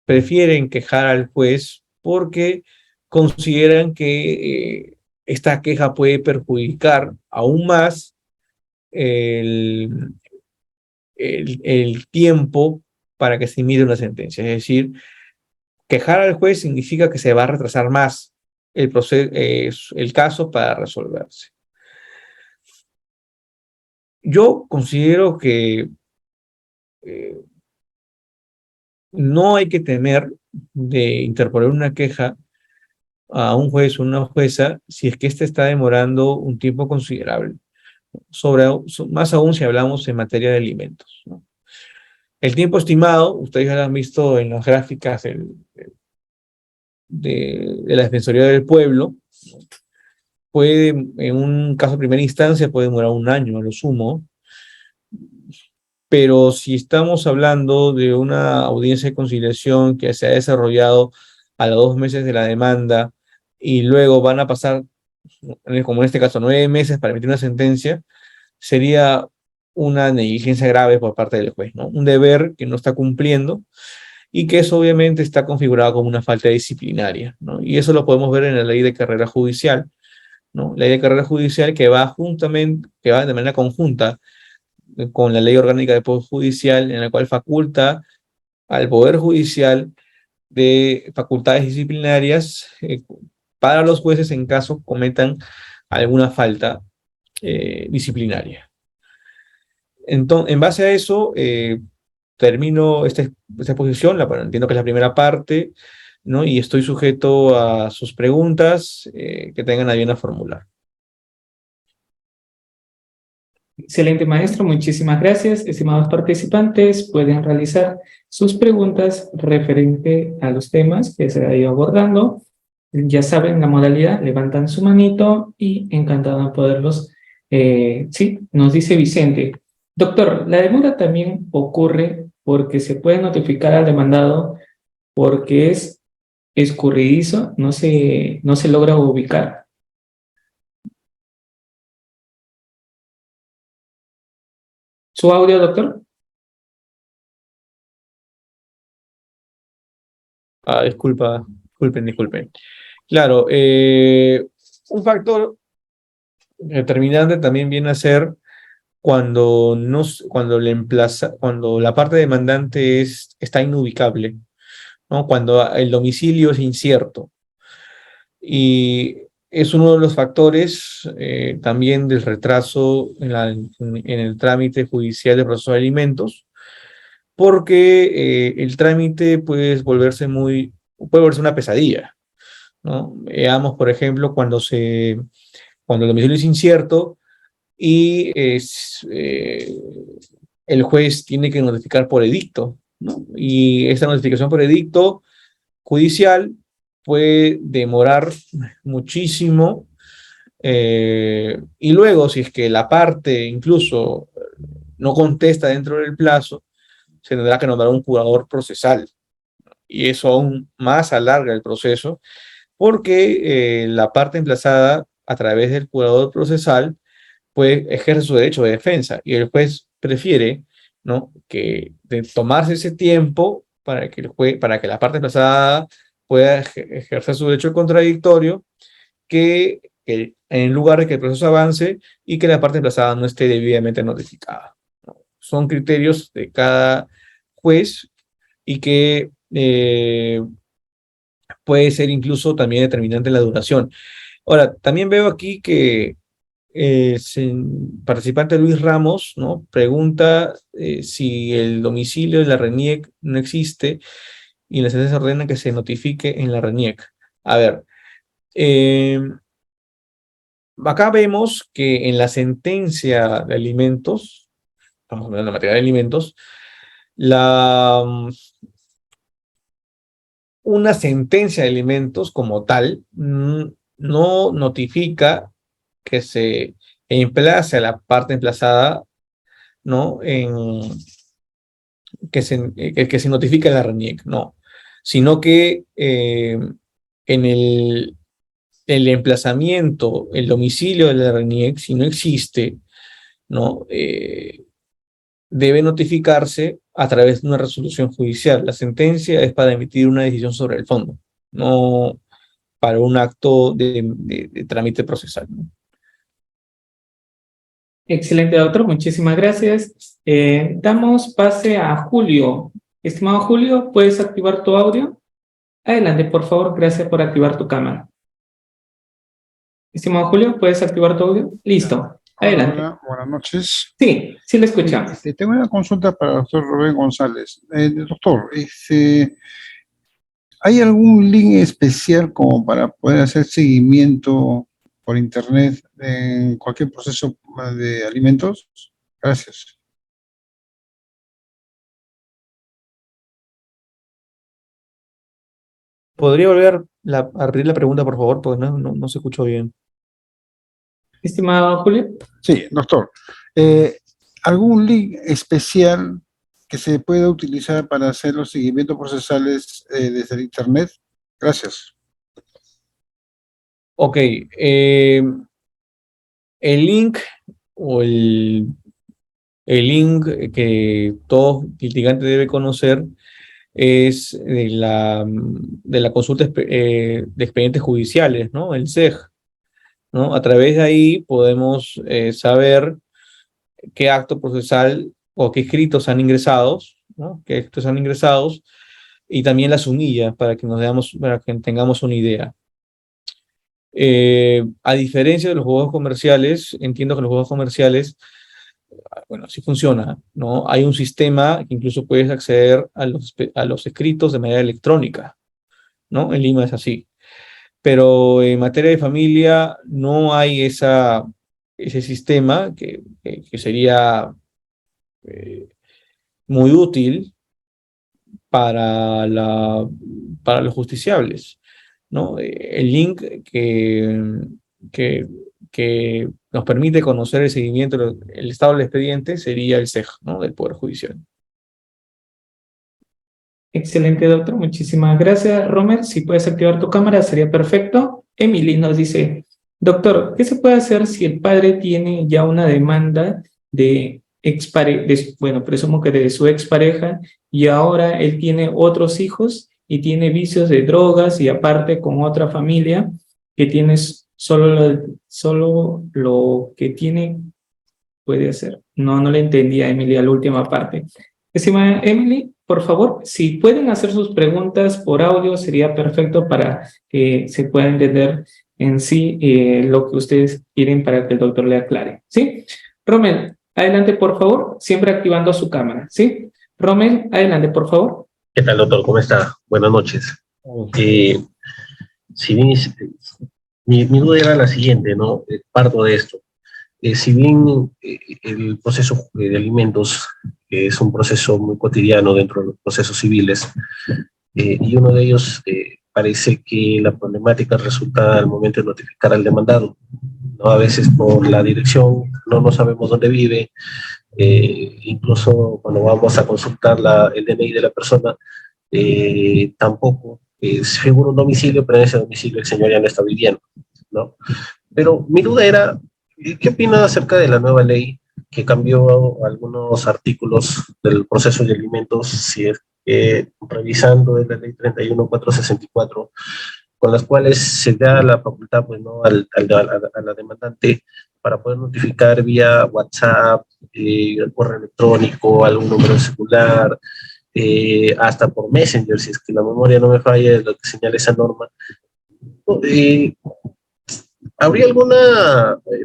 prefieren quejar al juez porque consideran que esta queja puede perjudicar aún más el, el tiempo para que se emita una sentencia. Es decir, quejar al juez significa que se va a retrasar más el caso para resolverse. Yo considero que eh, no hay que temer de interponer una queja a un juez o una jueza si es que éste está demorando un tiempo considerable, más aún si hablamos en materia de alimentos, ¿no? El tiempo estimado, ustedes ya lo han visto en las gráficas de la Defensoría del Pueblo, puede, en un caso de primera instancia, puede demorar un año a lo sumo, pero si estamos hablando de una audiencia de conciliación que se ha desarrollado a los 2 meses de la demanda y luego van a pasar, como en este caso, 9 meses para emitir una sentencia, sería una negligencia grave por parte del juez, ¿no? Un deber que no está cumpliendo y que eso obviamente está configurado como una falta disciplinaria, ¿no? Y eso lo podemos ver en la ley de carrera judicial, ¿no? La ley de carrera judicial que va de manera conjunta con la ley orgánica del Poder Judicial, en la cual faculta al Poder Judicial de facultades disciplinarias para los jueces en caso cometan alguna falta disciplinaria. Entonces, en base a eso, termino esta exposición, entiendo que es la primera parte, ¿no? Y estoy sujeto a sus preguntas que tengan a bien a formular. Excelente, maestro. Muchísimas gracias. Estimados participantes, pueden realizar sus preguntas referente a los temas que se ha ido abordando. Ya saben la modalidad, levantan su manito y encantado de poderlos. Sí, nos dice Vicente. Doctor, la demora también ocurre porque se puede notificar al demandado porque es escurridizo, no se logra ubicar. ¿Su audio, doctor? Disculpen. Claro, un factor determinante también viene a ser cuando, no, cuando la parte demandante está inubicable, ¿no? Cuando el domicilio es incierto. Y es uno de los factores también del retraso en el trámite judicial de proceso de alimentos, porque el trámite puede volverse una pesadilla, ¿no? Veamos, por ejemplo, cuando el domicilio es incierto y el juez tiene que notificar por edicto, ¿no? Y esta notificación por edicto judicial puede demorar muchísimo. Y luego, si es que la parte incluso no contesta dentro del plazo, se tendrá que nombrar un curador procesal. Y eso aún más alarga el proceso, porque la parte emplazada a través del curador procesal pues ejerce su derecho de defensa y el juez prefiere, ¿no? Que de tomarse ese tiempo para que para que la parte emplazada pueda ejercer su derecho contradictorio, que en lugar de que el proceso avance y que la parte emplazada no esté debidamente notificada, ¿no? Son criterios de cada juez y que puede ser incluso también determinante en la duración. Ahora, también veo aquí que participante Luis Ramos, ¿no? Pregunta si el domicilio de la RENIEC no existe y la sentencia ordena que se notifique en la RENIEC. A ver, eh, acá vemos que en la sentencia de alimentos, estamos hablando de materia de alimentos, La, una sentencia de alimentos como tal no notifica que se emplace a la parte emplazada, ¿no? Que se notifica en la RENIEC, no, sino que en el emplazamiento, el domicilio de la RENIEC, si no existe, ¿no? Debe notificarse a través de una resolución judicial. La sentencia es para emitir una decisión sobre el fondo, no para un acto de trámite procesal, ¿no? Excelente, doctor. Muchísimas gracias. Damos pase a Julio. Estimado Julio, ¿puedes activar tu audio? Adelante, por favor. Gracias por activar tu cámara. Estimado Julio, ¿puedes activar tu audio? Listo. Hola, Adelante. hola, buenas noches. Sí, sí le escuchamos. Tengo una consulta para el doctor Rubén González. Doctor, ¿hay algún link especial como para poder hacer seguimiento por internet en cualquier proceso de alimentos? Gracias. ¿Podría volver a repetir la pregunta, por favor? Porque no se escuchó bien. Estimado Julio. Sí, doctor. ¿Algún link especial que se pueda utilizar para hacer los seguimientos procesales desde el internet? Gracias. Ok, el link o el link que todo litigante debe conocer es de la consulta de expedientes judiciales, ¿no? El SEJ, ¿no? A través de ahí podemos saber qué acto procesal o qué escritos han ingresado, ¿no? Qué escritos han ingresado y también las unillas para que tengamos una idea. A diferencia de los juegos comerciales, entiendo que los juegos comerciales, bueno, así funciona, ¿no? Hay un sistema que incluso puedes acceder a los escritos de manera electrónica, ¿no? En Lima es así. Pero en materia de familia no hay ese sistema que sería muy útil para, para los justiciables, ¿no? El link que, que nos permite conocer el seguimiento, el estado del expediente sería el SEJ, ¿no? Del Poder Judicial. Excelente, doctor. Muchísimas gracias. Romer, si puedes activar tu cámara, sería perfecto. Emily nos dice, doctor, ¿qué se puede hacer si el padre tiene ya una demanda de bueno, presumo que de su expareja, y ahora él tiene otros hijos y tiene vicios de drogas y aparte con otra familia que tiene solo lo que tiene puede hacer? No le entendía, Emily, a la última parte. Estimada Emily, por favor, si pueden hacer sus preguntas por audio, sería perfecto para que se pueda entender en sí lo que ustedes quieren para que el doctor le aclare. ¿Sí? Romel, adelante, por favor, siempre activando su cámara. ¿Sí? Romel, adelante, por favor. ¿Qué tal, doctor? ¿Cómo está? Buenas noches. Si bien mi duda era la siguiente, ¿no? Parto de esto. Si bien el proceso de alimentos es un proceso muy cotidiano dentro de los procesos civiles, y uno de ellos parece que la problemática resulta al momento de notificar al demandado, ¿no? A veces por la dirección no sabemos dónde vive, incluso cuando vamos a consultar el DNI de la persona, tampoco figura un domicilio, pero en ese domicilio el señor ya no está viviendo, ¿no? Pero mi duda era, ¿qué opina acerca de la nueva ley que cambió algunos artículos del proceso de alimentos? Si es que revisando la ley 31464, con las cuales se da la facultad, pues, ¿no? A la demandante para poder notificar vía WhatsApp, correo electrónico, algún número de celular, hasta por Messenger, si es que la memoria no me falla, es lo que señala esa norma. Eh, ¿Habría algún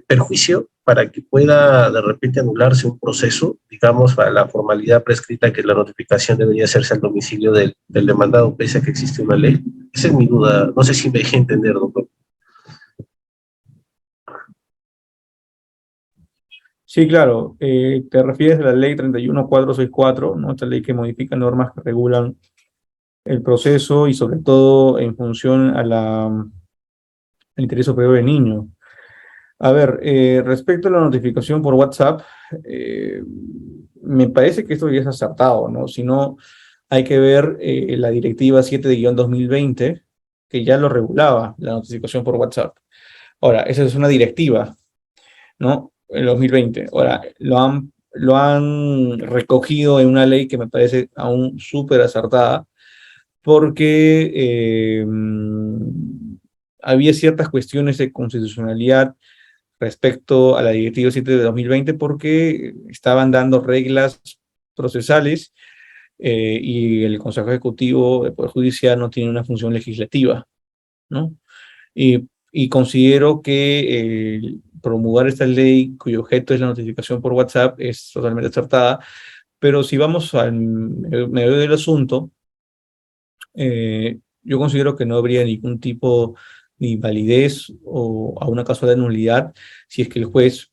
perjuicio para que pueda de repente anularse un proceso, digamos, para la formalidad prescrita que la notificación debería hacerse al domicilio del demandado, pese a que existe una ley? Esa es mi duda. No sé si me dejé entender, doctor. Sí, claro. Te refieres a la ley 31464, ¿no? Esta ley que modifica normas que regulan el proceso y sobre todo en función al interés superior del niño. A ver, respecto a la notificación por WhatsApp, eh, me parece que esto ya es acertado, ¿no? Si no, hay que ver la directiva 7-2020, que ya lo regulaba, la notificación por WhatsApp. Ahora, esa es una directiva, ¿no? En 2020. Ahora, lo han recogido en una ley que me parece aún súper acertada, porque había ciertas cuestiones de constitucionalidad respecto a la Directiva 7 de 2020 porque estaban dando reglas procesales y el Consejo Ejecutivo del Poder Judicial no tiene una función legislativa, ¿no? Y considero que promulgar esta ley cuyo objeto es la notificación por WhatsApp es totalmente acertada, pero si vamos al medio del asunto, yo considero que no habría ningún tipo de invalidez o a una causa de nulidad si es que el juez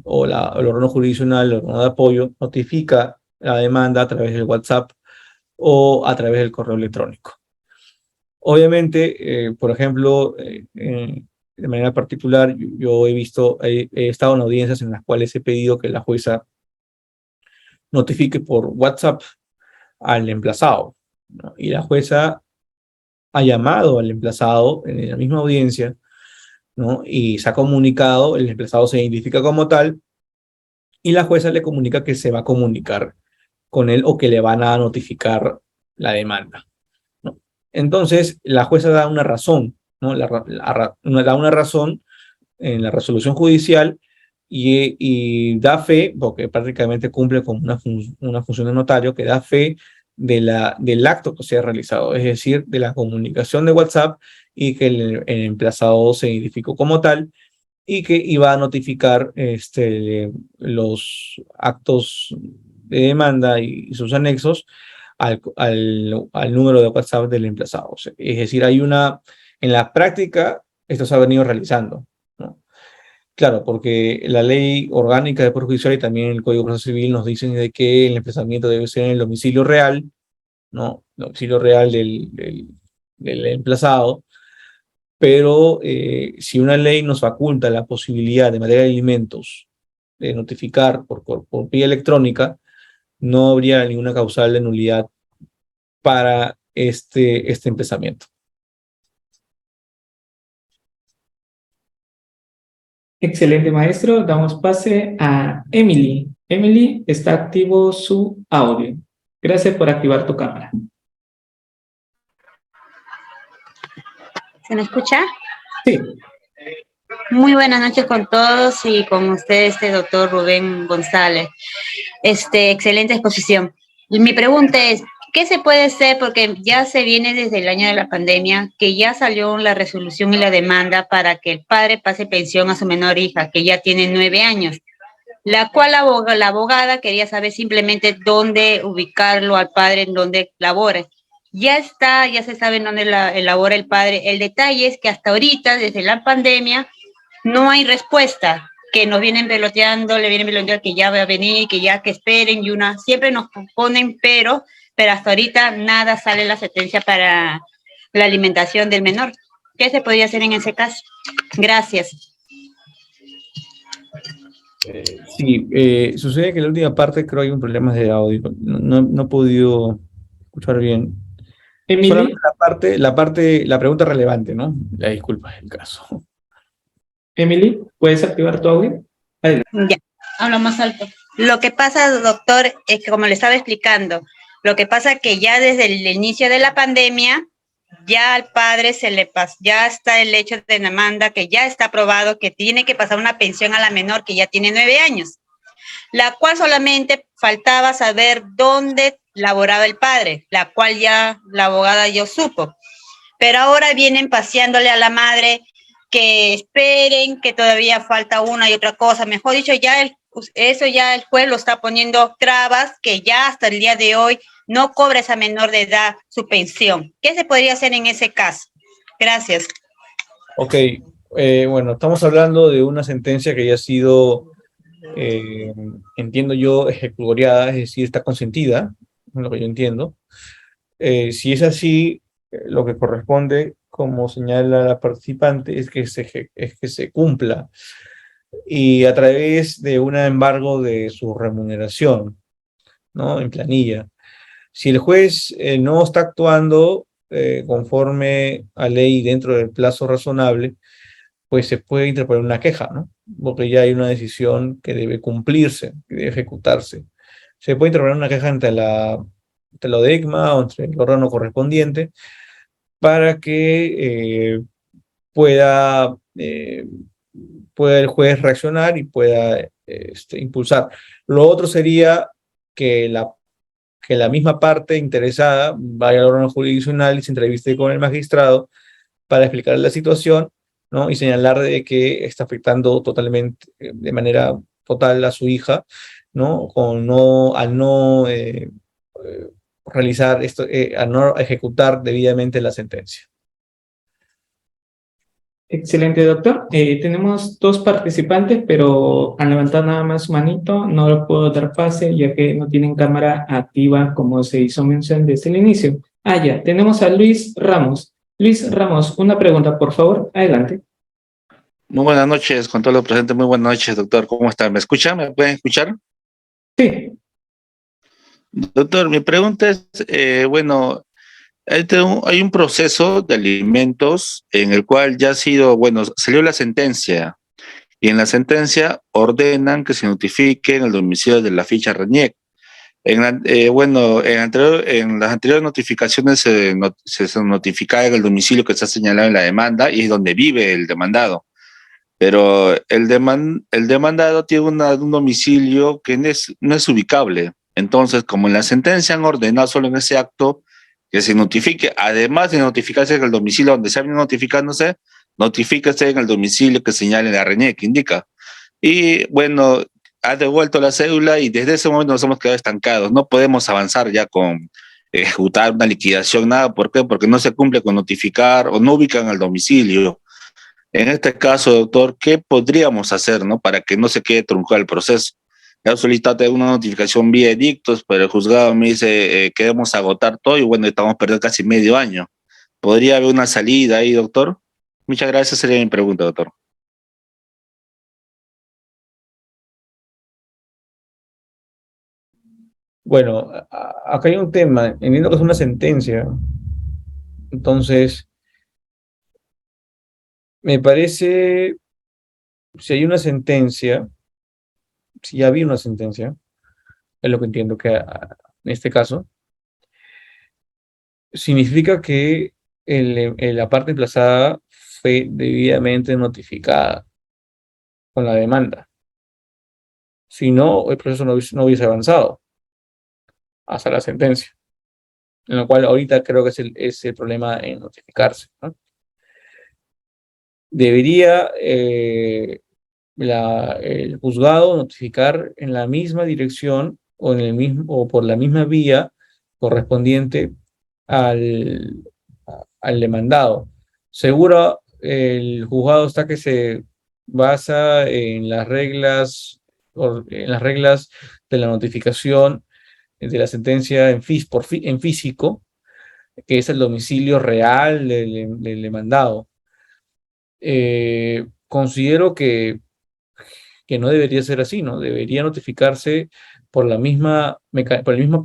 o el órgano jurisdiccional, el órgano de apoyo, notifica la demanda a través del WhatsApp o a través del correo electrónico. Obviamente, por ejemplo, de manera particular, yo he estado en audiencias en las cuales he pedido que la jueza notifique por WhatsApp al emplazado, ¿no? Y la jueza ha llamado al emplazado en la misma audiencia, ¿no? Y se ha comunicado, el emplazado se identifica como tal, y la jueza le comunica que se va a comunicar con él o que le van a notificar la demanda, ¿no? Entonces, la jueza da una razón, ¿no? Da una razón en la resolución judicial y da fe, porque prácticamente cumple con una función de notario que da fe del acto que se ha realizado, es decir, de la comunicación de WhatsApp y que el emplazado se identificó como tal y que iba a notificar los actos de demanda y sus anexos al número de WhatsApp del emplazado. O sea, es decir, en la práctica, esto se ha venido realizando, ¿no? Claro, porque la ley orgánica de Poder Judicial y también el Código de Proceso Civil nos dicen de que el emplazamiento debe ser en el domicilio real, ¿no? Domicilio real del emplazado, pero si una ley nos faculta la posibilidad de materia de alimentos de notificar por vía electrónica, no habría ninguna causal de nulidad para este emplazamiento. Excelente, maestro. Damos pase a Emily. Emily, está activo su audio. Gracias por activar tu cámara. ¿Se me escucha? Sí. Muy buenas noches con todos y con usted, doctor Rubén González. Excelente exposición. Mi pregunta es, ¿qué se puede hacer? Porque ya se viene desde el año de la pandemia, que ya salió la resolución y la demanda para que el padre pase pensión a su menor hija, que ya tiene 9 años, la cual la abogada quería saber simplemente dónde ubicarlo al padre, en dónde labore. Ya está, ya se sabe en dónde labora el padre. El detalle es que hasta ahorita, desde la pandemia, no hay respuesta, que nos vienen peloteando, le vienen peloteando que ya va a venir, que ya que esperen, y siempre nos ponen pero hasta ahorita nada sale la sentencia para la alimentación del menor. ¿Qué se podría hacer en ese caso? Gracias. Sí, sucede que en la última parte creo hay un problema de audio. No he podido escuchar bien. Emily. Solamente la pregunta relevante, ¿no? La disculpa es el caso. Emily, ¿puedes activar tu audio? Adelante. Ya, hablo más alto. Lo que pasa, doctor, es que como le estaba explicando, lo que pasa es que ya desde el inicio de la pandemia, ya al padre ya está el hecho de demanda, que ya está aprobado, que tiene que pasar una pensión a la menor que ya tiene 9 años, la cual solamente faltaba saber dónde laboraba el padre, la cual ya la abogada ya supo. Pero ahora vienen paseándole a la madre que esperen, que todavía falta una y otra cosa. Mejor dicho, eso ya el juez lo está poniendo trabas, que ya hasta el día de hoy no cobra esa menor de edad su pensión. ¿Qué se podría hacer en ese caso? Gracias. Ok, bueno, estamos hablando de una sentencia que ya ha sido eh, entiendo yo, ejecutoriada, es decir, está consentida, es lo que yo entiendo. Si es así, lo que corresponde, como señala la participante, es que se cumpla y a través de un embargo de su remuneración, ¿no? En planilla. Si el juez no está actuando conforme a ley dentro del plazo razonable, pues se puede interponer una queja, ¿no? Porque ya hay una decisión que debe cumplirse, que debe ejecutarse. Se puede interponer una queja ante la ODECMA o entre el órgano correspondiente para que pueda el juez reaccionar y pueda impulsar. Lo otro sería que la misma parte interesada vaya al órgano jurisdiccional y se entreviste con el magistrado para explicarle la situación, ¿no? Y señalar de que está afectando totalmente, de manera total a su hija, ¿no? Al no realizar esto, al no ejecutar debidamente la sentencia. Excelente, doctor. Tenemos dos participantes, pero al levantar nada más su manito, no les puedo dar pase, ya que no tienen cámara activa, como se hizo mención desde el inicio. Ya, tenemos a Luis Ramos. Luis Ramos, una pregunta, por favor. Adelante. Muy buenas noches, con todo lo presente. Muy buenas noches, doctor. ¿Cómo está? ¿Me escuchan? ¿Me pueden escuchar? Sí, Doctor, mi pregunta es, bueno, hay un proceso de alimentos en el cual ya ha sido, bueno, salió la sentencia y en la sentencia ordenan que se notifique en el domicilio de la ficha RENIEC. Bueno, en las anteriores notificaciones se notificaba en el domicilio que está señalado en la demanda y es donde vive el demandado. Pero el demandado tiene un domicilio que no es ubicable. Entonces, como en la sentencia han ordenado solo en ese acto que se notifique, además de notificarse en el domicilio donde se ha venido notificándose, notifíquese en el domicilio que señale la RENIEC, que indica. Y bueno, ha devuelto la cédula y desde ese momento nos hemos quedado estancados. No podemos avanzar ya con ejecutar una liquidación, nada. ¿Por qué? Porque no se cumple con notificar o no ubican el domicilio. En este caso, doctor, ¿qué podríamos hacer, no, para que no se quede truncado el proceso? He solicitado una notificación vía edictos, pero el juzgado me dice queremos agotar todo y bueno, estamos perdiendo casi medio año. ¿Podría haber una salida ahí, doctor? Muchas gracias, sería mi pregunta, doctor. Bueno, acá hay un tema, entiendo que es una sentencia, entonces me parece, si hay una sentencia, si ya había una sentencia, es lo que entiendo que en este caso, significa que la parte emplazada fue debidamente notificada con la demanda. Si no, el proceso no hubiese avanzado hasta la sentencia, en lo cual ahorita creo que es el problema en notificarse, ¿no? Debería el juzgado notificar en la misma dirección o, o por la misma vía correspondiente al, al demandado. Seguro el juzgado está que se basa en las reglas de la notificación de la sentencia en físico, que es el domicilio real del demandado. Considero que no debería ser así, ¿no? Debería notificarse por el mismo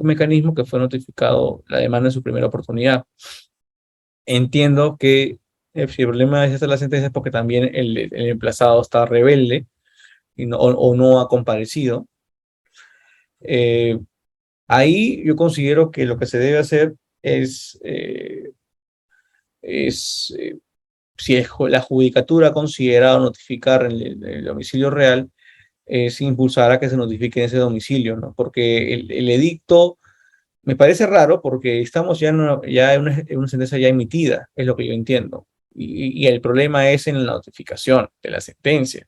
mecanismo que fue notificado la demanda en su primera oportunidad. Entiendo que si el problema es hacer la sentencia es porque también el emplazado está rebelde o no ha comparecido. Eh, Ahí yo considero que lo que se debe hacer es si la judicatura ha considerado notificar el domicilio real, es impulsar a que se notifique en ese domicilio, ¿no? Porque el edicto me parece raro porque estamos ya en una sentencia ya emitida, es lo que yo entiendo. Y el problema es en la notificación de la sentencia,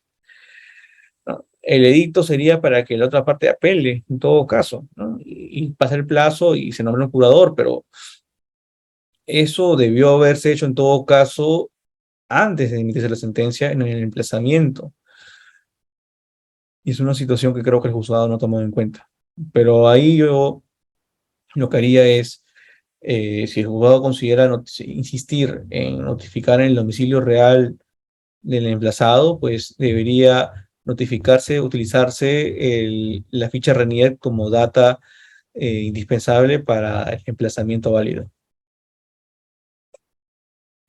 ¿no? El edicto sería para que la otra parte apele, en todo caso, ¿no? Y pasa el plazo y se nombra un curador, pero eso debió haberse hecho en todo caso antes de emitirse la sentencia en el emplazamiento. y es una situación que creo que el juzgado no ha tomado en cuenta. Pero ahí yo lo que haría es, si el juzgado considera insistir en notificar en el domicilio real del emplazado, pues debería utilizarse la ficha RENIEC como data indispensable para el emplazamiento válido.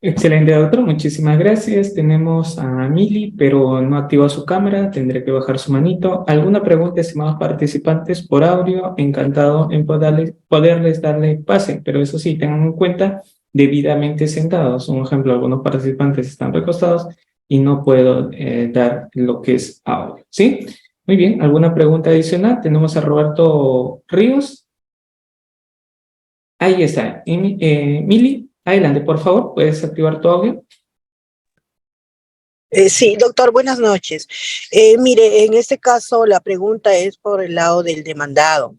Excelente, doctor. Muchísimas gracias. Tenemos a Mili, pero no activó su cámara. Tendré que bajar su manito. ¿Alguna pregunta, estimados participantes, por audio? Encantado en poderles darle pase, pero eso sí, tengan en cuenta debidamente sentados. Un ejemplo, algunos participantes están recostados y no puedo dar lo que es audio. ¿Sí? Muy bien. ¿Alguna pregunta adicional? Tenemos a Roberto Ríos. Ahí está. Mili. Adelante, por favor, puedes activar tu audio. Sí, doctor, buenas noches. Mire, en este caso la pregunta es por el lado del demandado.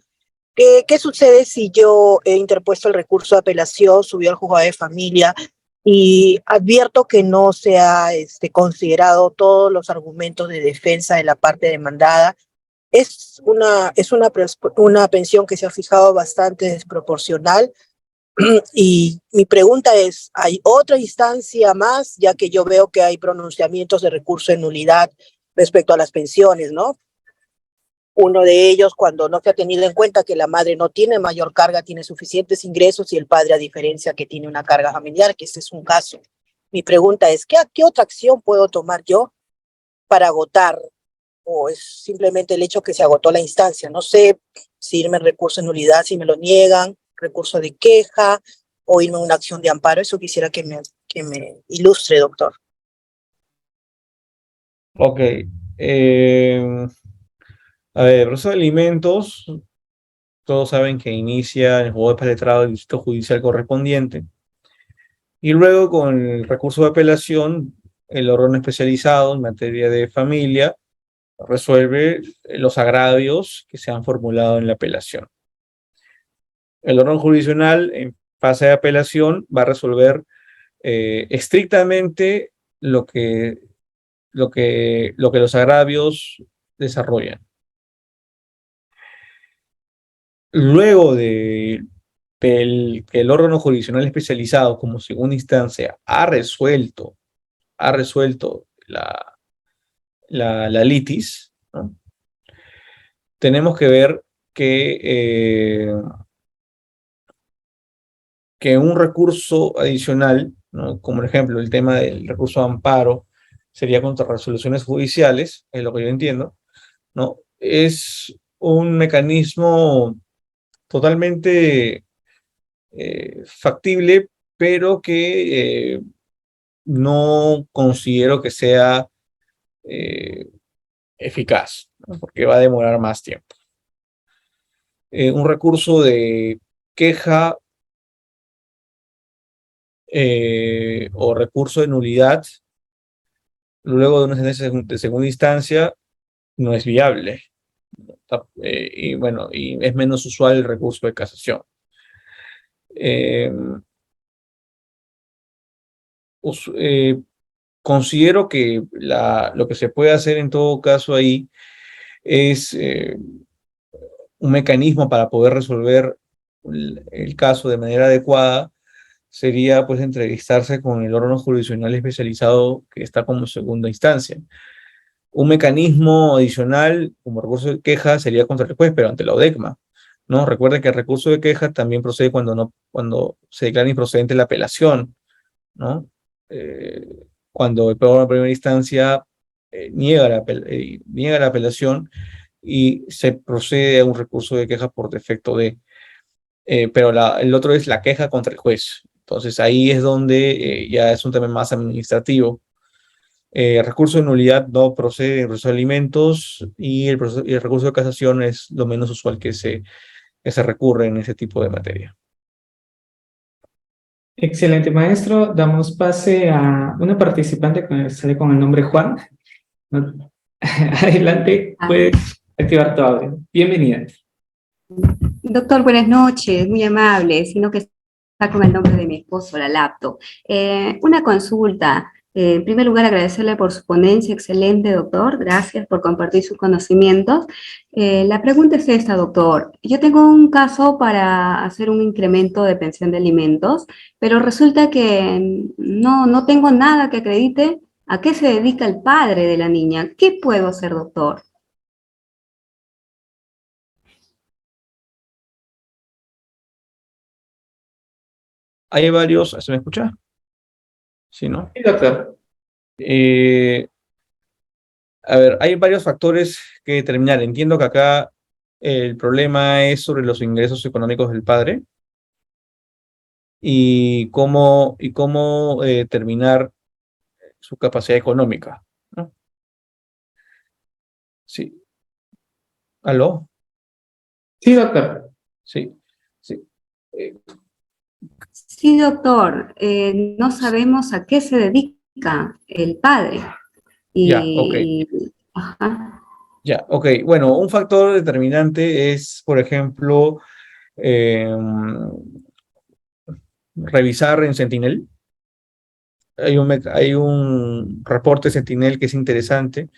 ¿Qué sucede si yo he interpuesto el recurso de apelación, subió al juzgado de familia y advierto que no se ha considerado todos los argumentos de defensa de la parte demandada? Es una pensión que se ha fijado bastante desproporcional. Y mi pregunta es, ¿hay otra instancia más, ya que yo veo que hay pronunciamientos de recurso de nulidad respecto a las pensiones, ¿no? Uno de ellos, cuando no se ha tenido en cuenta que la madre no tiene mayor carga, tiene suficientes ingresos, y el padre, a diferencia, que tiene una carga familiar, que este es un caso. Mi pregunta es, ¿qué otra acción puedo tomar yo para agotar? ¿O es simplemente el hecho que se agotó la instancia? No sé si irme en recurso de nulidad, si me lo niegan, recurso de queja, o irme a una acción de amparo. Eso quisiera que me ilustre, doctor. Ok. A ver, el proceso de alimentos, todos saben que inicia en el juzgado de letrado del distrito judicial correspondiente, y luego con el recurso de apelación, el órgano especializado en materia de familia resuelve los agravios que se han formulado en la apelación. El órgano jurisdiccional, en fase de apelación, va a resolver estrictamente lo que los agravios desarrollan. Luego de que el órgano jurisdiccional especializado, como segunda instancia, ha resuelto la litis, ¿no? Tenemos que ver que un recurso adicional, ¿no? Como por ejemplo el tema del recurso de amparo, sería contra resoluciones judiciales, es lo que yo entiendo, ¿no? Es un mecanismo totalmente factible, pero que no considero que sea eficaz, ¿no? Porque va a demorar más tiempo. Un recurso de queja o recurso de nulidad luego de una sentencia de segunda instancia no es viable. Y bueno, y es menos usual el recurso de casación. Considero que lo que se puede hacer en todo caso ahí es un mecanismo para poder resolver el caso de manera adecuada, sería pues entrevistarse con el órgano jurisdiccional especializado que está como segunda instancia. Un mecanismo adicional como recurso de queja sería contra el juez, pero ante la ODECMA, ¿no? Recuerde que el recurso de queja también procede cuando se declara improcedente la apelación, ¿no? Cuando el órgano de primera instancia niega la apelación y se procede a un recurso de queja por defecto pero el otro es la queja contra el juez. Entonces ahí es donde ya es un tema más administrativo. El recurso de nulidad no procede en proceso de alimentos, y el recurso de casación es lo menos usual que se recurre en ese tipo de materia. Excelente, maestro. Damos pase a una participante que sale con el nombre Juan. Adelante, puedes activar tu audio. Bienvenida. Doctor, buenas noches, muy amable, sino que está con el nombre de mi esposo, la laptop. Una consulta, En primer lugar, agradecerle por su ponencia, excelente, doctor. Gracias por compartir sus conocimientos. La pregunta es esta, doctor. Yo tengo un caso para hacer un incremento de pensión de alimentos, pero resulta que no tengo nada que acredite a qué se dedica el padre de la niña. ¿Qué puedo hacer, doctor? Hay varios, ¿se me escucha? Sí, ¿no? Sí, doctor. Eh, a ver, hay varios factores que determinar. Entiendo que acá el problema es sobre los ingresos económicos del padre y cómo determinar su capacidad económica, ¿no? Sí. ¿Aló? Sí, doctor. Sí. Sí. Eh, Sí, doctor. No sabemos a qué se dedica el padre. ya, ok. Ajá. Ya, ok. Bueno, un factor determinante es, por ejemplo, revisar en Sentinel. Hay un reporte Sentinel que es interesante,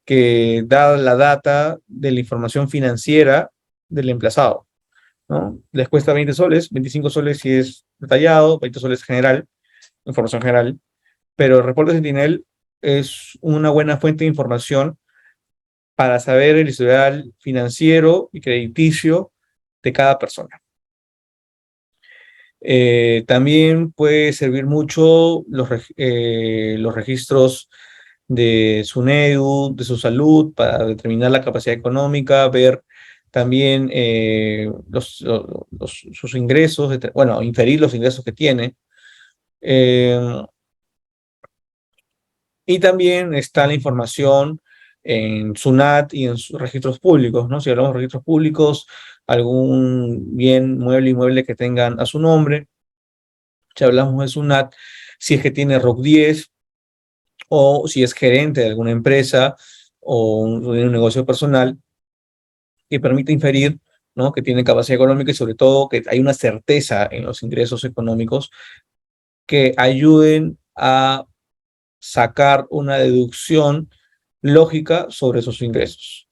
que da la data de la información financiera del emplazado, ¿no? Les cuesta 20 soles, 25 soles si es detallado, 20 soles general, información general, pero el reporte Sentinel es una buena fuente de información para saber el historial financiero y crediticio de cada persona. También puede servir mucho los registros de su NEDU, de su salud, para determinar la capacidad económica, ver también sus ingresos, bueno, inferir los ingresos que tiene. Eh, y también está la información en SUNAT y en sus registros públicos, ¿no? Si hablamos de registros públicos, algún bien mueble, inmueble que tengan a su nombre. Si hablamos de SUNAT, si es que tiene ROC 10 o si es gerente de alguna empresa o un negocio personal que permite inferir, ¿no?, que tiene capacidad económica y sobre todo que hay una certeza en los ingresos económicos que ayuden a sacar una deducción lógica sobre esos ingresos.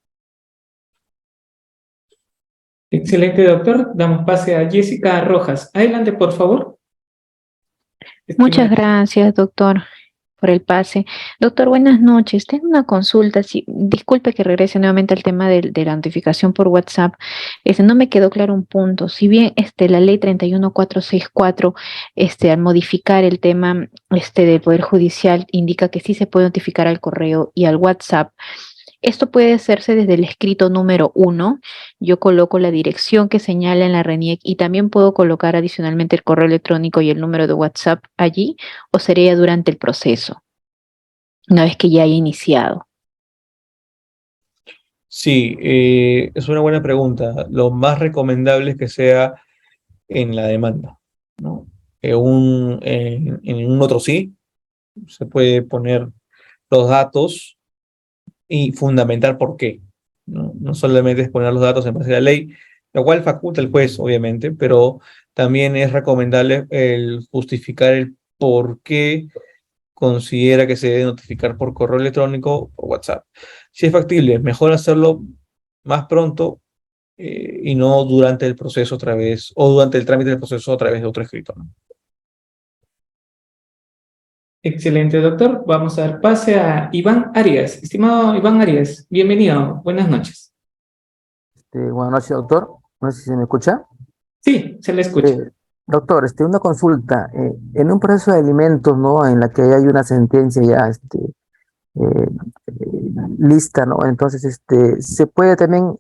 Excelente, doctor. Damos pase a Jessica Rojas. Adelante, por favor. Muchas gracias, doctor, por el pase. Doctor, buenas noches. Tengo una consulta. Sí, disculpe que regrese nuevamente al tema de la notificación por WhatsApp. No me quedó claro un punto. Si bien la ley 31464, al modificar el tema del Poder Judicial, indica que sí se puede notificar al correo y al WhatsApp, esto puede hacerse desde el escrito número 1. Yo coloco la dirección que señala en la RENIEC y también puedo colocar adicionalmente el correo electrónico y el número de WhatsApp allí, o sería durante el proceso, una vez que ya haya iniciado. Sí, es una buena pregunta. Lo más recomendable es que sea en la demanda, ¿no? En un otro sí, se puede poner los datos y fundamentar por qué, ¿no? No solamente es poner los datos en base a la ley, lo cual faculta el juez, obviamente, pero también es recomendable el justificar el por qué considera que se debe notificar por correo electrónico o por WhatsApp. Si es factible, mejor hacerlo más pronto y no durante el proceso otra vez, o durante el trámite del proceso a través de otro escrito, ¿no? Excelente, doctor. Vamos a dar pase a Iván Arias. Estimado Iván Arias, bienvenido. Buenas noches. Buenas noches, doctor. No sé si se me escucha. Sí, se le escucha. Doctor, una consulta. En un proceso de alimentos, ¿no? En la que hay una sentencia ya eh, lista, ¿no? Entonces, se puede también,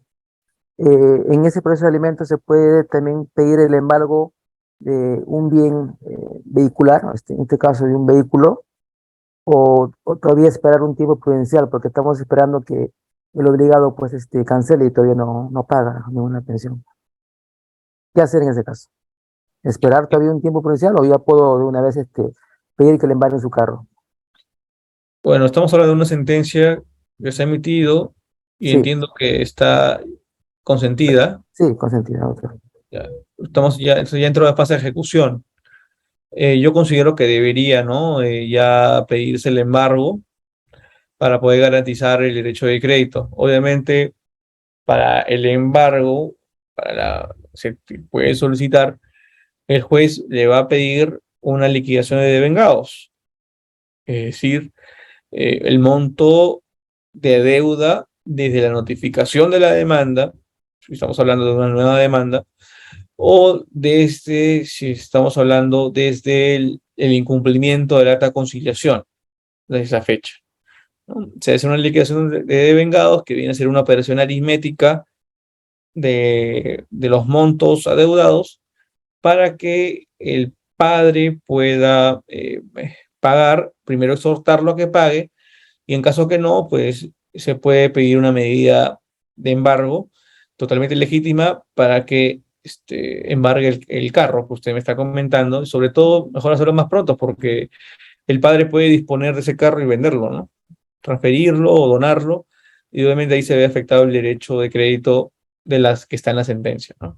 en ese proceso de alimentos, se puede también pedir el embargo de un bien vehicular, en este caso de un vehículo, o todavía esperar un tiempo prudencial, porque estamos esperando que el obligado pues cancele y todavía no paga ninguna pensión. ¿Qué hacer en ese caso? ¿Esperar todavía un tiempo prudencial o ya puedo de una vez pedir que le embarguen su carro? Bueno, estamos hablando de una sentencia que se ha emitido y Sí, entiendo que está consentida. sí, consentida, doctor. Ya, eso ya entró a la fase de ejecución. yo considero que debería, ¿no? Ya pedirse el embargo para poder garantizar el derecho de crédito. Obviamente, para el embargo, se puede solicitar, el juez le va a pedir una liquidación de devengados, es decir, el monto de deuda desde la notificación de la demanda, si estamos hablando de una nueva demanda, o desde, si estamos hablando desde el incumplimiento del acta de conciliación, desde esa fecha, ¿no? Se hace una liquidación de devengados que viene a ser una operación aritmética de los montos adeudados para que el padre pueda pagar, primero exhortarlo a que pague, y en caso que no, pues se puede pedir una medida de embargo totalmente legítima para que embargue el carro que usted me está comentando, y sobre todo mejor hacerlo más pronto porque el padre puede disponer de ese carro y venderlo, ¿no? Transferirlo o donarlo, y obviamente ahí se ve afectado el derecho de crédito de las que está en la sentencia, ¿no?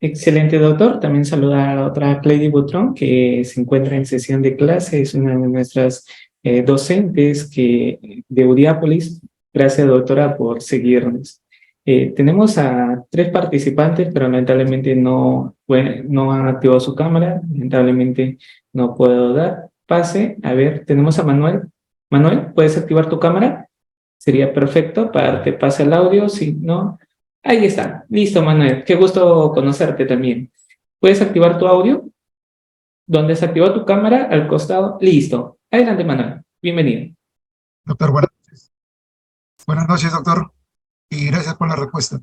Excelente, doctor. También saludar a la otra Cleidy Butrón, que se encuentra en sesión de clase, es una de nuestras docentes de Uriápolis. Gracias, doctora, por seguirnos. Tenemos a 3 participantes, pero lamentablemente no han activado su cámara. Lamentablemente no puedo dar pase. A ver, tenemos a Manuel. Manuel, ¿puedes activar tu cámara? Sería perfecto para darte pase al audio. Si no, ahí está. Listo, Manuel. Qué gusto conocerte también. ¿Puedes activar tu audio? Donde se activó tu cámara, al costado. Listo. Adelante, Manuel. Bienvenido. Doctor, buenas noches, doctor, y gracias por la respuesta.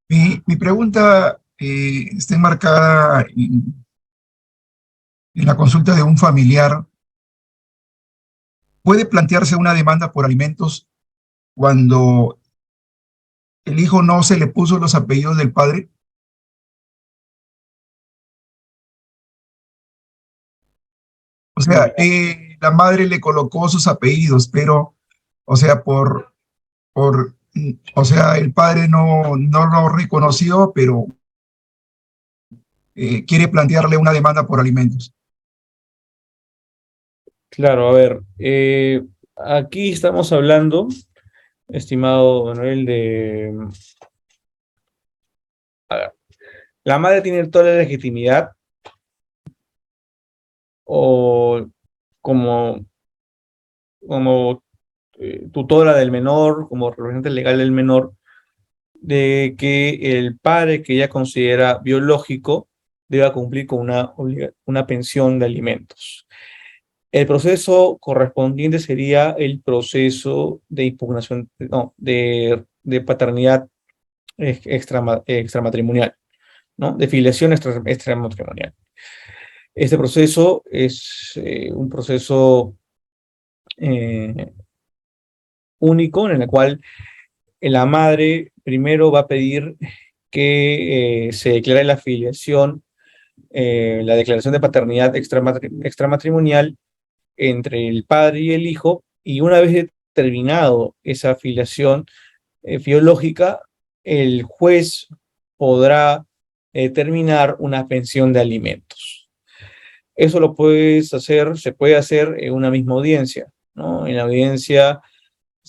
Mi pregunta está enmarcada en la consulta de un familiar. ¿Puede plantearse una demanda por alimentos cuando el hijo no se le puso los apellidos del padre? O sea, la madre le colocó sus apellidos, pero, o sea, o sea, el padre no lo reconoció, pero quiere plantearle una demanda por alimentos. Claro, a ver, aquí estamos hablando, estimado Manuel, a ver, la madre tiene toda la legitimidad o como, tutora del menor, como representante legal del menor, de que el padre que ella considera biológico deba cumplir con una pensión de alimentos. El proceso correspondiente sería el proceso de impugnación, no, de paternidad extramatrimonial, ¿no? De filiación extramatrimonial. Este proceso es un proceso único en el cual la madre primero va a pedir que se declare la filiación, la declaración de paternidad extramatrimonial entre el padre y el hijo, y una vez terminado esa filiación biológica, el juez podrá determinar una pensión de alimentos. Eso se puede hacer en una misma audiencia, ¿no? En la audiencia,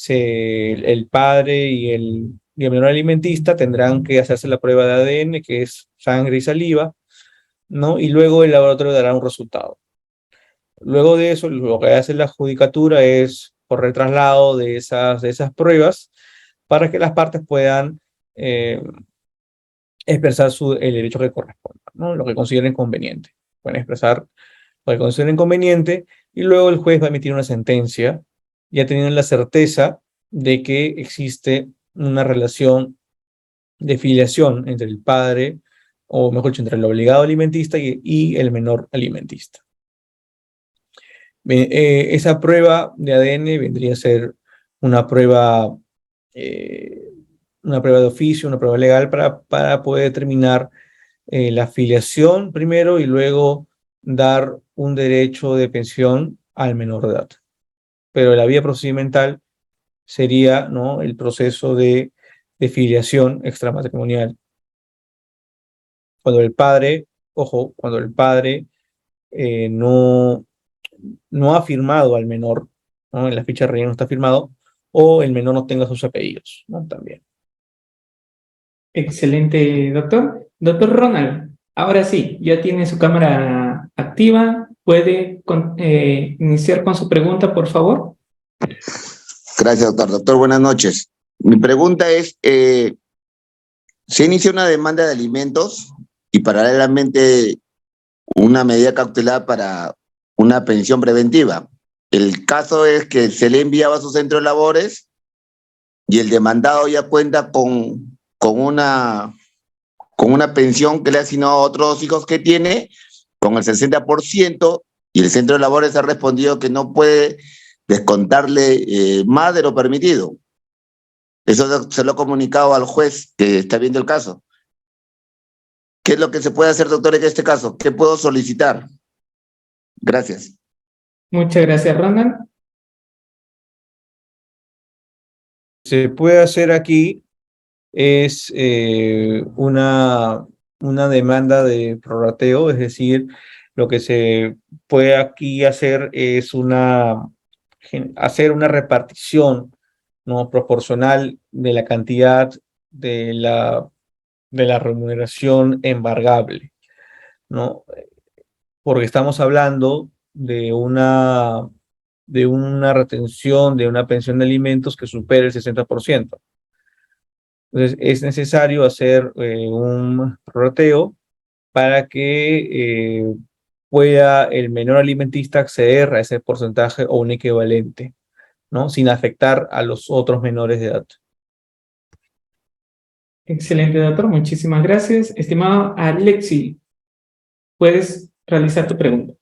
el padre y el menor alimentista tendrán que hacerse la prueba de ADN, que es sangre y saliva, ¿no? Y luego el laboratorio dará un resultado. Luego de eso, lo que hace la judicatura es correr traslado de esas pruebas para que las partes puedan expresar el derecho que corresponda, ¿no? Lo que consideren conveniente. Pueden expresar lo que consideren conveniente y luego el juez va a emitir una sentencia, ya teniendo la certeza de que existe una relación de filiación entre el padre, o mejor dicho, entre el obligado alimentista y el menor alimentista. Esa prueba de ADN vendría a ser una prueba, una prueba de oficio, una prueba legal para poder determinar la filiación primero y luego dar un derecho de pensión al menor de edad. Pero la vía procedimental sería, ¿no?, el proceso de filiación extramatrimonial, cuando el padre ojo, cuando el padre no ha firmado al menor, ¿no? En la ficha de relleno no está firmado, o el menor no tenga sus apellidos, ¿no? También. Excelente, doctor. Doctor Ronald, ahora sí, ya tiene su cámara activa. ¿Puede iniciar con su pregunta, por favor? Gracias, doctor. Doctor, buenas noches. Mi pregunta es, se inicia una demanda de alimentos y paralelamente una medida cautelar para una pensión preventiva. El caso es que se le enviaba a su centro de labores y el demandado ya cuenta con una pensión que le ha asignado a otros hijos que tiene, con el 60%, y el centro de labores ha respondido que no puede descontarle más de lo permitido. Eso se lo ha comunicado al juez que está viendo el caso. ¿Qué es lo que se puede hacer, doctor, en este caso? ¿Qué puedo solicitar? Gracias. Muchas gracias, Ronald. Se puede hacer aquí es una demanda de prorrateo, es decir, lo que se puede aquí hacer es hacer una repartición, ¿no? Proporcional de la cantidad de la remuneración embargable, ¿no? Porque estamos hablando de una retención de una pensión de alimentos que supere el 60%. Entonces, es necesario hacer un prorrateo para que pueda el menor alimentista acceder a ese porcentaje o un equivalente, ¿no? Sin afectar a los otros menores de edad. Excelente, doctor. Muchísimas gracias. Estimado Alexi, puedes realizar tu pregunta.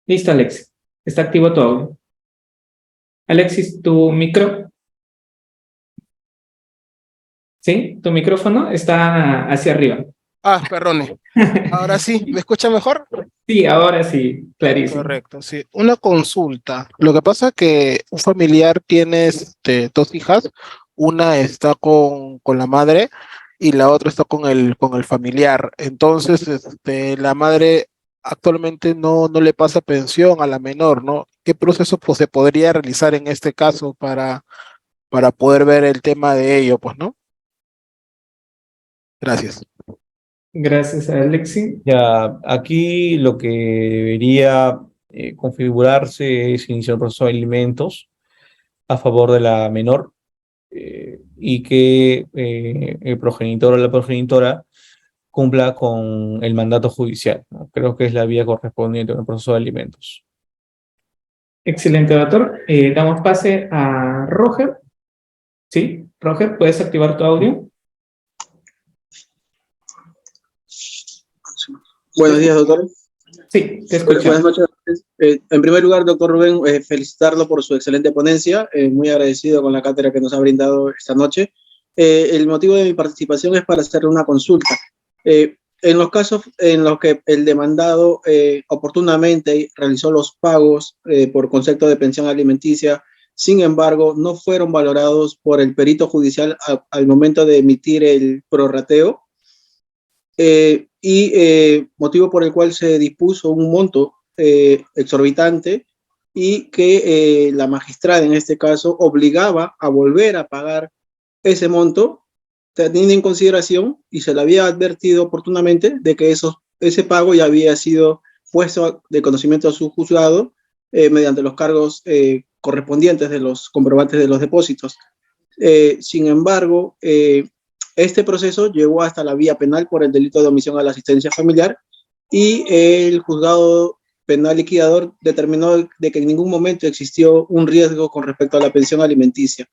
Listo, Alexi. Está activo tu audio. Alexis, tu micro. ¿Sí? Tu micrófono está hacia arriba. Perdone. Ahora sí, ¿me escucha mejor? Sí, ahora sí, clarísimo. Correcto, sí. Una consulta. Lo que pasa es que un familiar tiene dos hijas. Una está con la madre y la otra está con el familiar. Entonces, la madre actualmente no le pasa pensión a la menor, ¿no? ¿Qué proceso pues, se podría realizar en este caso para poder ver el tema de ello, pues, ¿no? Gracias. Gracias, Alexi. Ya, aquí lo que debería configurarse es iniciar el proceso de alimentos a favor de la menor y que el progenitor o la progenitora cumpla con el mandato judicial, ¿no? Creo que es la vía correspondiente en el proceso de alimentos. Excelente, doctor. Damos pase a Roger. Sí, Roger, ¿puedes activar tu audio? Buenos días, doctor. Sí, te escucho. Buenas noches. En primer lugar, doctor Rubén, felicitarlo por su excelente ponencia. Muy agradecido con la cátedra que nos ha brindado esta noche. El motivo de mi participación es para hacerle una consulta. En los casos en los que el demandado oportunamente realizó los pagos por concepto de pensión alimenticia, sin embargo, no fueron valorados por el perito judicial al momento de emitir el prorrateo, motivo por el cual se dispuso un monto exorbitante y que la magistrada en este caso obligaba a volver a pagar ese monto, teniendo en consideración, y se le había advertido oportunamente, de que ese pago ya había sido puesto de conocimiento a su juzgado mediante los cargos correspondientes de los comprobantes de los depósitos. Sin embargo, este proceso llegó hasta la vía penal por el delito de omisión a la asistencia familiar y el juzgado penal liquidador determinó de que en ningún momento existió un riesgo con respecto a la pensión alimenticia.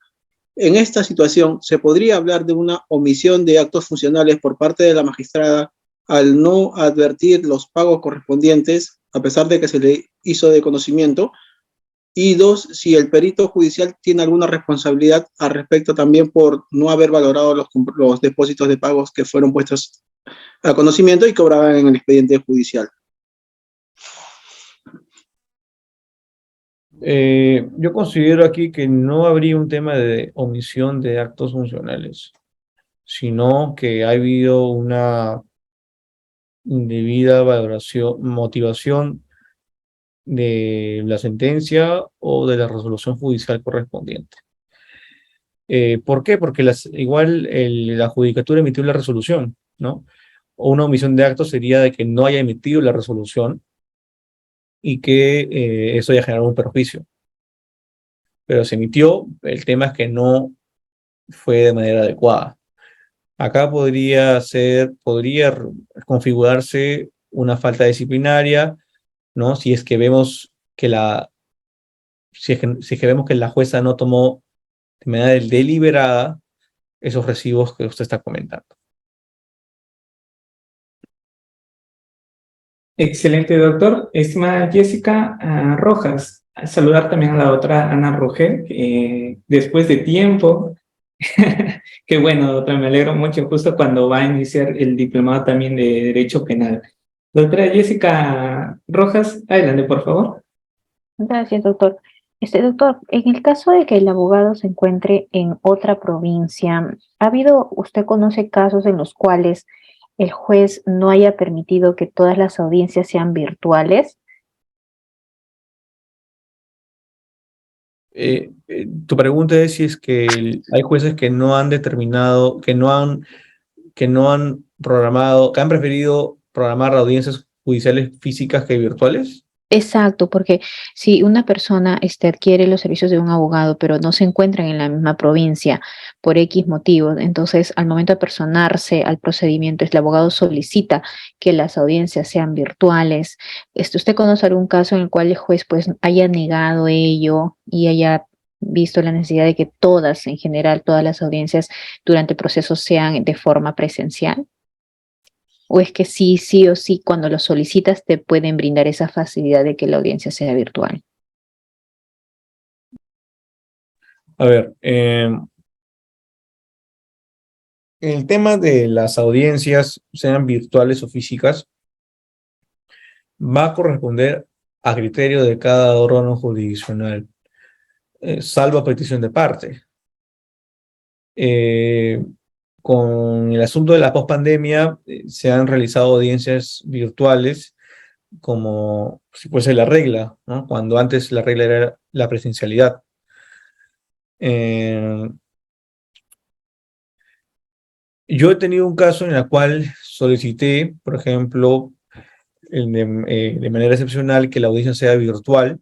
En esta situación, ¿se podría hablar de una omisión de actos funcionales por parte de la magistrada al no advertir los pagos correspondientes, a pesar de que se le hizo de conocimiento? Y dos, si el perito judicial tiene alguna responsabilidad al respecto también por no haber valorado los depósitos de pagos que fueron puestos a conocimiento y cobraban en el expediente judicial. Yo considero aquí que no habría un tema de omisión de actos funcionales. sino que ha habido una indebida valoración, motivación de la sentencia o de la resolución judicial correspondiente. ¿Por qué? Porque igual la judicatura emitió la resolución, ¿no? O una omisión de acto sería de que no haya emitido la resolución y que eso haya generado un perjuicio. Pero se emitió, el tema es que no fue de manera adecuada. Acá podría configurarse una falta disciplinaria, ¿no? Si es que vemos que si es que vemos que la jueza no tomó de manera deliberada esos recibos que usted está comentando. Excelente, doctor. Estimada Jessica Rojas, saludar también a la otra Ana Rogel, después de tiempo. Qué bueno, doctor, me alegro mucho justo cuando va a iniciar el diplomado también de Derecho Penal. Doctora Jessica Rojas, adelante, por favor. Gracias, doctor. Doctor, en el caso de que el abogado se encuentre en otra provincia, ¿usted conoce casos en los cuales el juez no haya permitido que todas las audiencias sean virtuales? Tu pregunta es si es que hay jueces que no han determinado, que no han programado, que han preferido programar audiencias judiciales físicas que virtuales. Exacto, porque si una persona adquiere los servicios de un abogado, pero no se encuentran en la misma provincia por X motivos, entonces al momento de personarse al procedimiento, el abogado solicita que las audiencias sean virtuales. ¿Usted conoce algún caso en el cual el juez pues haya negado ello y haya visto la necesidad de que todas, en general, todas las audiencias durante el proceso sean de forma presencial? ¿O es que sí o sí, cuando lo solicitas, te pueden brindar esa facilidad de que la audiencia sea virtual? A ver, el tema de las audiencias, sean virtuales o físicas, va a corresponder a criterio de cada órgano jurisdiccional, salvo a petición de parte. Con el asunto de la pospandemia, se han realizado audiencias virtuales como si fuese la regla, ¿no? Cuando antes la regla era la presencialidad. Yo he tenido un caso en el cual solicité, por ejemplo, de manera excepcional que la audiencia sea virtual,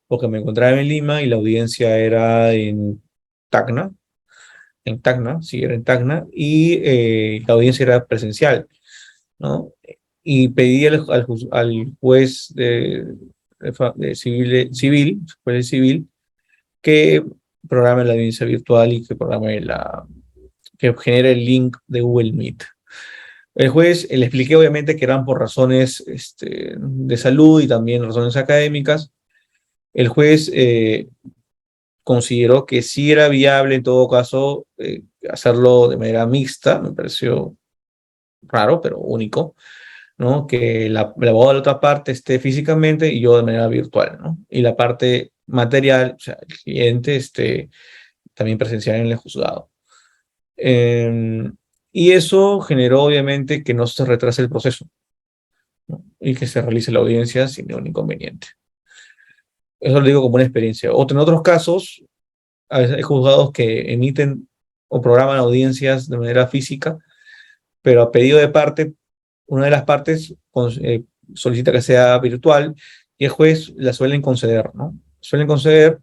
porque me encontraba en Lima y la audiencia era en Tacna, sí, era en Tacna, y la audiencia era presencial, ¿no? Y pedí al juez civil que programe la audiencia virtual y que genere el link de Google Meet. El juez, le expliqué obviamente que eran por razones de salud y también razones académicas. El juez consideró que sí era viable en todo caso hacerlo de manera mixta. Me pareció raro, pero único, ¿no? Que el abogado de la otra parte esté físicamente y yo de manera virtual, ¿no? Y la parte material, o sea, el cliente también presencial en el juzgado. Y eso generó obviamente que no se retrase el proceso, ¿no? Y que se realice la audiencia sin ningún inconveniente. Eso lo digo como una experiencia. En otros casos, a veces hay juzgados que emiten o programan audiencias de manera física, pero a pedido de parte, una de las partes solicita que sea virtual y el juez la suelen conceder, ¿no? Suelen conceder,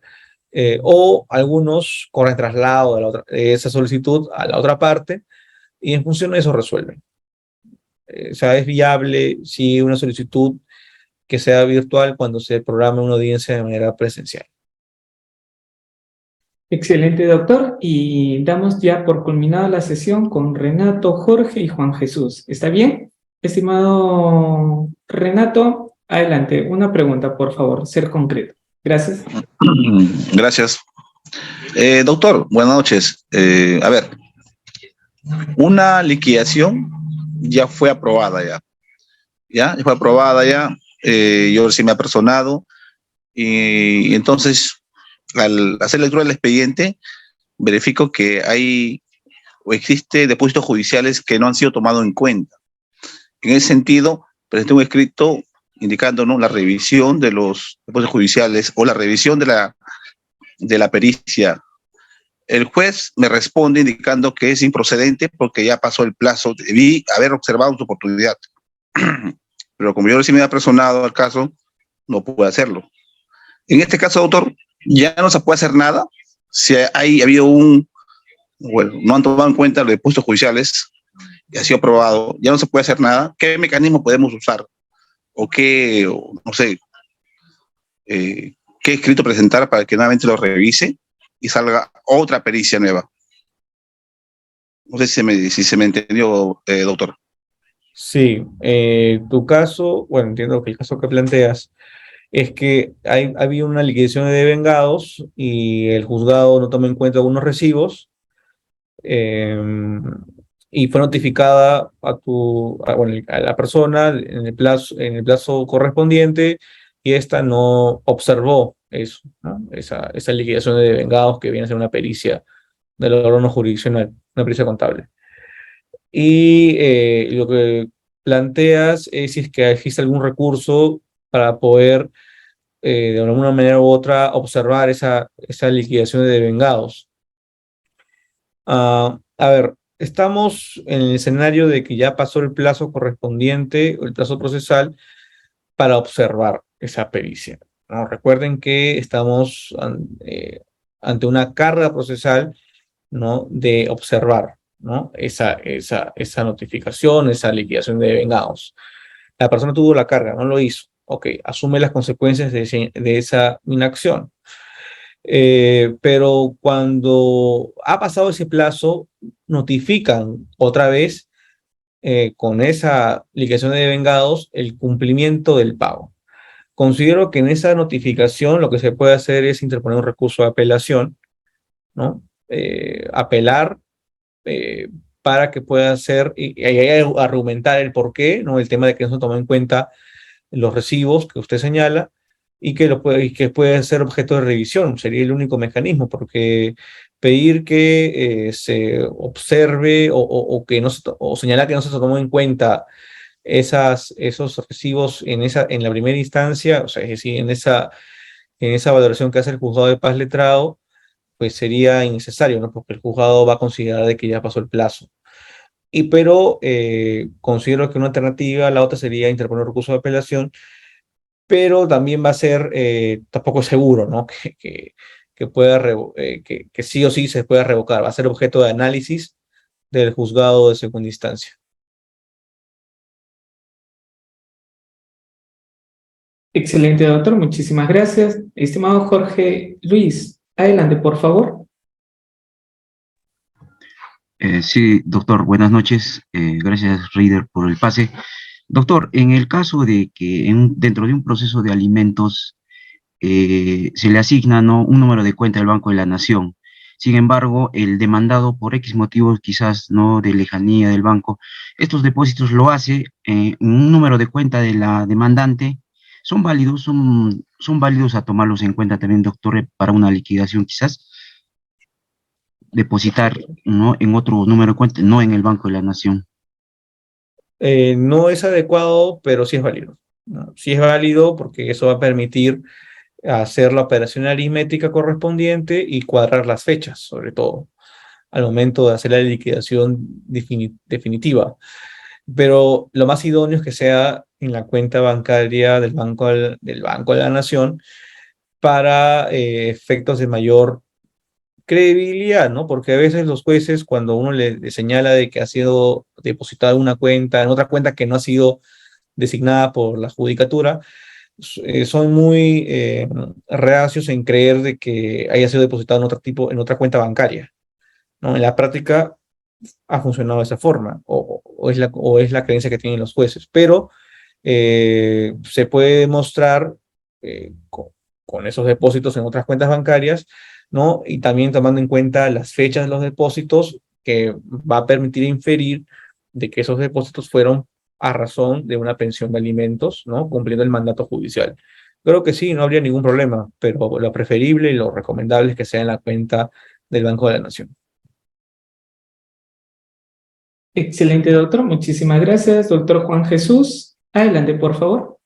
o algunos corren traslado de esa solicitud a la otra parte y en función de eso resuelven. O sea, es viable si una solicitud que sea virtual cuando se programa una audiencia de manera presencial. Excelente, doctor. Y damos ya por culminada la sesión con Renato, Jorge y Juan Jesús. ¿Está bien? Estimado Renato, adelante. Una pregunta, por favor, ser concreto. Gracias. Gracias. Doctor, buenas noches. A ver, una liquidación ya fue aprobada ya fue aprobada ya. Yo sí me he personado y entonces al hacer lectura del expediente verifico que hay o existe depósitos judiciales que no han sido tomados en cuenta. En ese sentido, presenté un escrito indicando, ¿no?, la revisión de los depósitos judiciales o la revisión de la pericia. El juez me responde indicando que es improcedente porque ya pasó el plazo, debí haber observado su oportunidad. Pero como yo recién me había personado al caso, no pude hacerlo. En este caso, doctor, ya no se puede hacer nada si ha habido bueno, no han tomado en cuenta los depósitos judiciales y ha sido aprobado, ya no se puede hacer nada. ¿Qué mecanismo podemos usar? ¿O qué, no sé, qué escrito presentar para que nuevamente lo revise y salga otra pericia nueva? No sé si se me entendió, doctor. Sí, tu caso, bueno, entiendo que el caso que planteas es que había una liquidación de devengados y el juzgado no toma en cuenta algunos recibos, y fue notificada bueno, a la persona en el plazo correspondiente, y esta no observó eso, ¿no? Esa liquidación de devengados, que viene a ser una pericia del órgano jurisdiccional, una pericia contable. Y lo que planteas es si es que existe algún recurso para poder, de alguna manera u otra, observar esa liquidación de devengados. A ver, estamos en el escenario de que ya pasó el plazo correspondiente, o el plazo procesal, para observar esa pericia, ¿no? Recuerden que estamos ante una carga procesal, ¿no?, de observar, ¿no?, esa notificación, esa liquidación de devengados. La persona tuvo la carga, no lo hizo. Ok, asume las consecuencias de esa inacción. Pero cuando ha pasado ese plazo, notifican otra vez, con esa liquidación de devengados, el cumplimiento del pago. Considero que en esa notificación lo que se puede hacer es interponer un recurso de apelación, ¿no? Apelar, para que pueda ser, y argumentar el por qué, ¿no? El tema de que no se tomó en cuenta los recibos que usted señala, y que puede ser objeto de revisión. Sería el único mecanismo, porque pedir que se observe, que no o señalar que no se tomó en cuenta esos recibos en la primera instancia, o sea, es decir, en esa valoración que hace el juzgado de paz letrado, pues sería innecesario, ¿no? Porque el juzgado va a considerar de que ya pasó el plazo. Pero considero que una alternativa, la otra, sería interponer recurso de apelación, pero también va a ser tampoco seguro, ¿no? Que pueda que sí o sí se pueda revocar. Va a ser objeto de análisis del juzgado de segunda instancia. Excelente, doctor. Muchísimas gracias. Estimado Jorge Luis, adelante, por favor. Sí, doctor, buenas noches. Gracias, Reader, por el pase. Doctor, en el caso de que dentro de un proceso de alimentos se le asigna, ¿no?, un número de cuenta del Banco de la Nación. Sin embargo, el demandado, por X motivos quizás no de lejanía del banco, estos depósitos lo hace en un número de cuenta de la demandante. ¿Son válidos? ¿Son válidos a tomarlos en cuenta también, doctor, para una liquidación quizás? Depositar, ¿no?, en otro número de cuenta, no en el Banco de la Nación. No es adecuado, pero sí es válido, ¿no? Sí es válido, porque eso va a permitir hacer la operación aritmética correspondiente y cuadrar las fechas, sobre todo, al momento de hacer la liquidación definitiva. Pero lo más idóneo es que sea en la cuenta bancaria del Banco de la Nación, para efectos de mayor credibilidad, ¿no? Porque a veces los jueces, cuando uno le señala de que ha sido depositada una cuenta en otra cuenta que no ha sido designada por la judicatura, son muy reacios en creer de que haya sido depositado en otra cuenta bancaria, ¿no? En la práctica ha funcionado de esa forma, o es la creencia que tienen los jueces, pero se puede demostrar con esos depósitos en otras cuentas bancarias, ¿no? Y también tomando en cuenta las fechas de los depósitos, que va a permitir inferir de que esos depósitos fueron a razón de una pensión de alimentos, ¿no?, cumpliendo el mandato judicial. Creo que sí, no habría ningún problema, pero lo preferible y lo recomendable es que sea en la cuenta del Banco de la Nación. Excelente, doctor. Muchísimas gracias. Doctor Juan Jesús, adelante, por favor.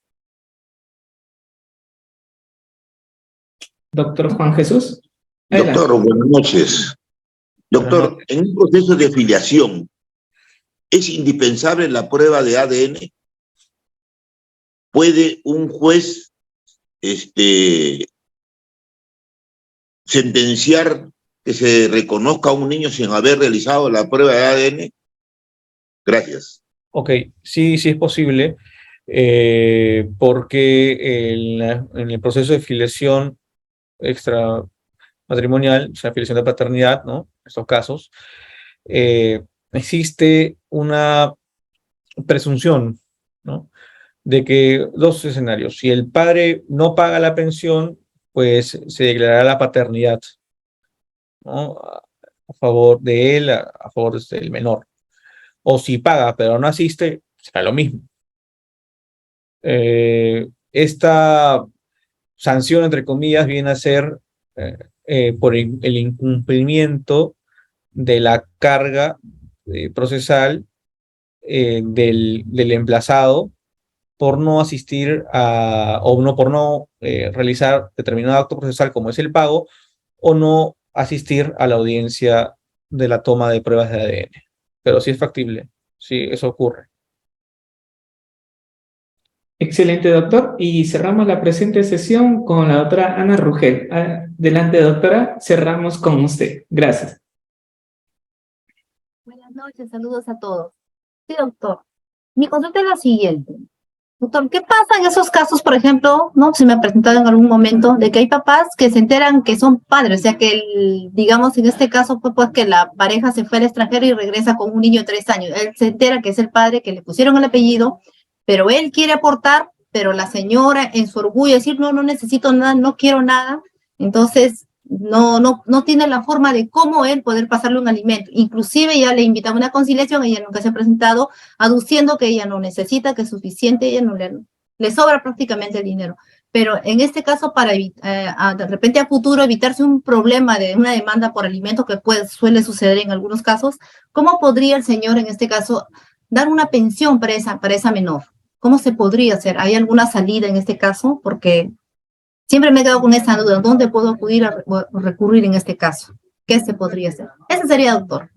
Doctor Juan Jesús, adelante. Doctor, buenas noches. Doctor, en un proceso de filiación, ¿es indispensable la prueba de ADN? ¿Puede un juez sentenciar que se reconozca a un niño sin haber realizado la prueba de ADN? Gracias. Ok, sí, sí es posible, porque en el proceso de filiación extramatrimonial, o sea, filiación de paternidad, ¿no? En estos casos, existe una presunción, ¿no? De que dos escenarios. Si el padre no paga la pensión, pues se declarará la paternidad, ¿no? A favor de él, a favor del menor. O si paga pero no asiste, será lo mismo. Esta sanción, entre comillas, viene a ser por el incumplimiento de la carga procesal del emplazado por no asistir por no realizar determinado acto procesal como es el pago, o no asistir a la audiencia de la toma de pruebas de ADN. Pero sí es factible, sí, eso ocurre. Excelente, doctor. Y cerramos la presente sesión con la doctora Ana Rugel. Adelante, doctora. Cerramos con usted. Gracias. Buenas noches, saludos a todos. Sí, doctor. Mi consulta es la siguiente. Doctor, ¿qué pasa en esos casos, por ejemplo, no se me ha presentado en algún momento, de que hay papás que se enteran que son padres, o sea que, digamos, en este caso fue pues que la pareja se fue al extranjero y regresa con un niño de 3 años. Él se entera que es el padre, que le pusieron el apellido, pero él quiere aportar, pero la señora en su orgullo decir, no necesito nada, no quiero nada, entonces no tiene la forma de cómo él poder pasarle un alimento. Inclusive ya le invitaba a una conciliación, ella nunca se ha presentado, aduciendo que ella no necesita, que es suficiente, ella no le sobra prácticamente el dinero. Pero en este caso, para de repente a futuro evitarse un problema de una demanda por alimento que suele suceder en algunos casos, ¿cómo podría el señor en este caso dar una pensión para esa menor? ¿Cómo se podría hacer? ¿Hay alguna salida en este caso? Porque siempre me he quedado con esa duda. ¿Dónde puedo acudir a recurrir en este caso? ¿Qué se podría hacer? Ese sería, doctor.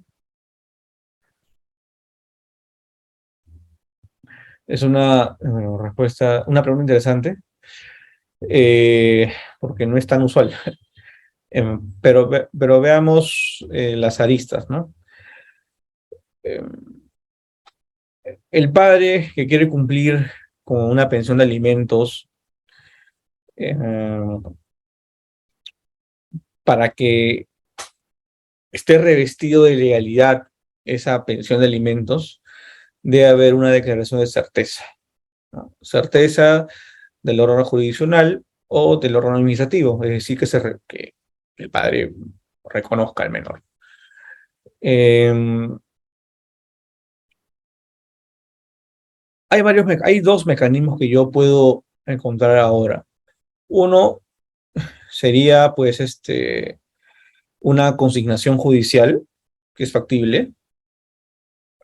Es una respuesta, una pregunta interesante, porque no es tan usual. Pero veamos las aristas, ¿no? El padre que quiere cumplir con una pensión de alimentos para que esté revestido de legalidad esa pensión de alimentos, debe haber una declaración de certeza, ¿no? Certeza del órgano jurisdiccional o del órgano administrativo, es decir, que el padre reconozca al menor. Hay dos mecanismos que yo puedo encontrar ahora. Uno sería, pues, una consignación judicial, que es factible.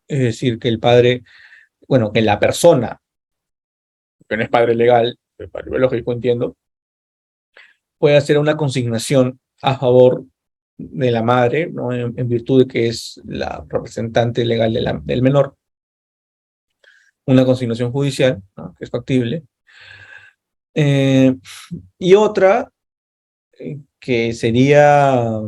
Es decir, que el padre, bueno, que la persona, que no es padre legal, el padre biológico, entiendo, puede hacer una consignación a favor de la madre, ¿no? En virtud de que es la representante legal del menor. Una consignación judicial, ¿no? Que es factible. Y otra que sería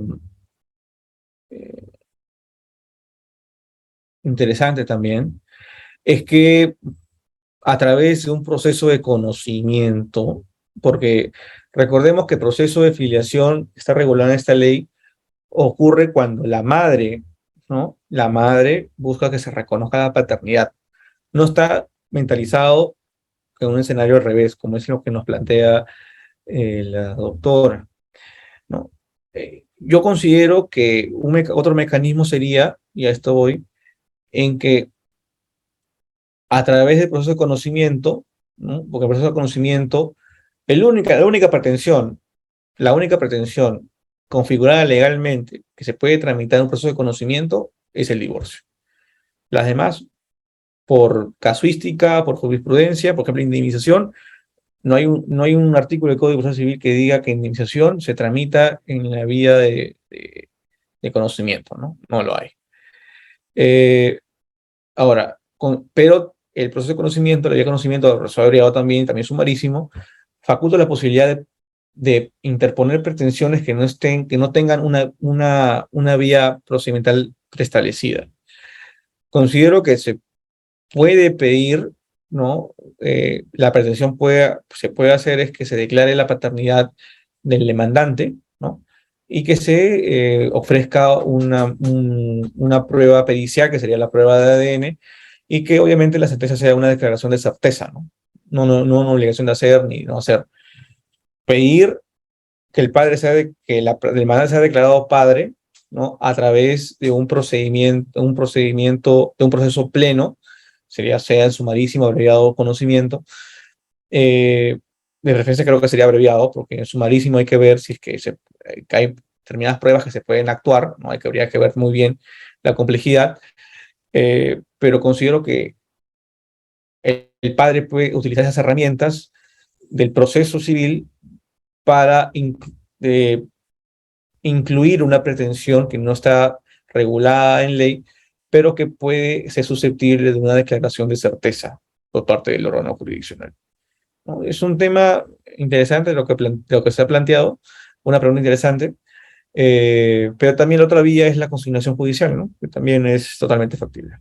interesante también, es que a través de un proceso de conocimiento, porque recordemos que el proceso de filiación está regulado en esta ley, ocurre cuando la madre, ¿no? La madre busca que se reconozca la paternidad. No está mentalizado en un escenario al revés, como es lo que nos plantea la doctora, ¿no? Yo considero que otro mecanismo sería, y a esto voy, en que a través del proceso de conocimiento, ¿no? Porque el proceso de conocimiento, la única pretensión configurada legalmente que se puede tramitar en un proceso de conocimiento es el divorcio. Las demás, por casuística, por jurisprudencia, por ejemplo, indemnización, no hay un artículo del Código Procesal Civil que diga que indemnización se tramita en la vía de conocimiento, ¿no? No lo hay. Ahora, pero el proceso de conocimiento, la vía de conocimiento, el proceso abreviado también sumarísimo, faculta la posibilidad de interponer pretensiones que no tengan una vía procedimental preestablecida. Considero que se puede pedir, ¿no? La pretensión se puede hacer es que se declare la paternidad del demandante, ¿no? Y que se ofrezca una prueba pericial, que sería la prueba de ADN, y que obviamente la sentencia sea una declaración de certeza, ¿no? No una obligación de hacer ni no hacer. Pedir que el padre el demandante sea declarado padre, ¿no? A través de un proceso pleno, sea en sumarísimo, abreviado conocimiento. De referencia creo que sería abreviado, porque en sumarísimo hay que ver si es que hay determinadas pruebas que se pueden actuar, ¿no? Habría que ver muy bien la complejidad, pero considero que el padre puede utilizar esas herramientas del proceso civil para incluir una pretensión que no está regulada en ley, pero que puede ser susceptible de una declaración de certeza por parte del órgano jurisdiccional, ¿no? Es un tema interesante lo que se ha planteado, una pregunta interesante, pero también la otra vía es la consignación judicial, ¿no? Que también es totalmente factible.